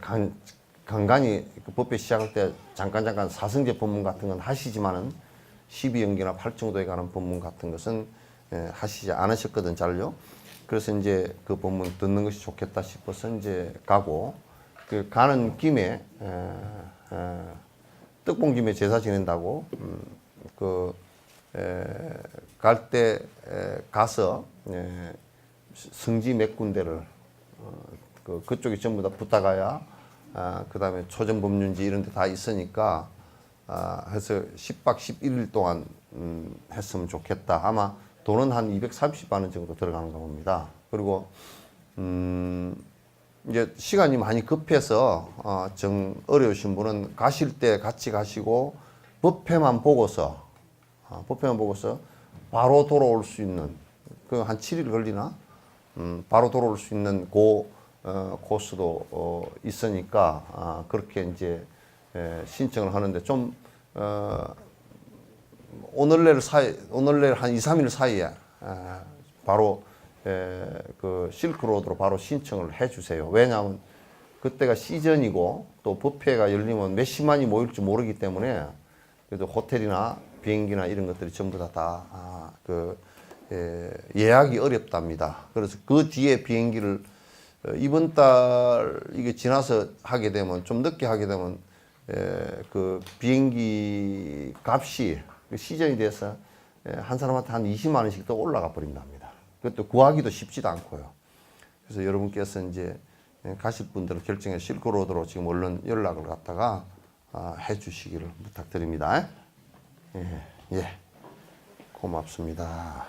간간히 그 법회 시작할 때 잠깐 사성제 법문 같은 건 하시지만은 12연기나 8정도에 관한 법문 같은 것은 하시지 않으셨거든 잘요. 그래서 이제 그 법문 듣는 것이 좋겠다 싶어서 이제 가고 그 가는 김에 떡봉 김에 제사 지낸다고 갈 때 가서 성지 몇 군데를 그쪽이 전부 다 붙다가야 그다음에 초전법륜지 이런 데 다 있으니까 해서 10박 11일 동안 했으면 좋겠다. 아마 돈은 한 230만 원 정도 들어가는가 봅니다. 그리고 이제 시간이 많이 급해서 정 어려우신 분은 가실 때 같이 가시고 법회만 보고서 바로 돌아올 수 있는 그 한 7일 걸리나 바로 돌아올 수 있는 코스도 있으니까 그렇게 이제 신청을 하는데 좀 오늘 내일 한 2, 3일 사이에 바로 그 실크로드로 바로 신청을 해 주세요. 왜냐하면 그때가 시즌이고 또 법회가 열리면 몇십만이 모일지 모르기 때문에 그래도 호텔이나 비행기나 이런 것들이 전부 다 예약이 어렵답니다. 그래서 그 뒤에 비행기를 이번 달 이게 지나서 하게 되면 좀 늦게 하게 되면 그 비행기 값이 시즌이 돼서 한 사람한테 한 20만 원씩 더 올라가 버린답니다. 그것도 구하기도 쉽지도 않고요. 그래서 여러분께서 이제 가실 분들은 결정해 실크로드로 지금 얼른 연락을 갖다가 해 주시기를 부탁드립니다. 예, 고맙습니다.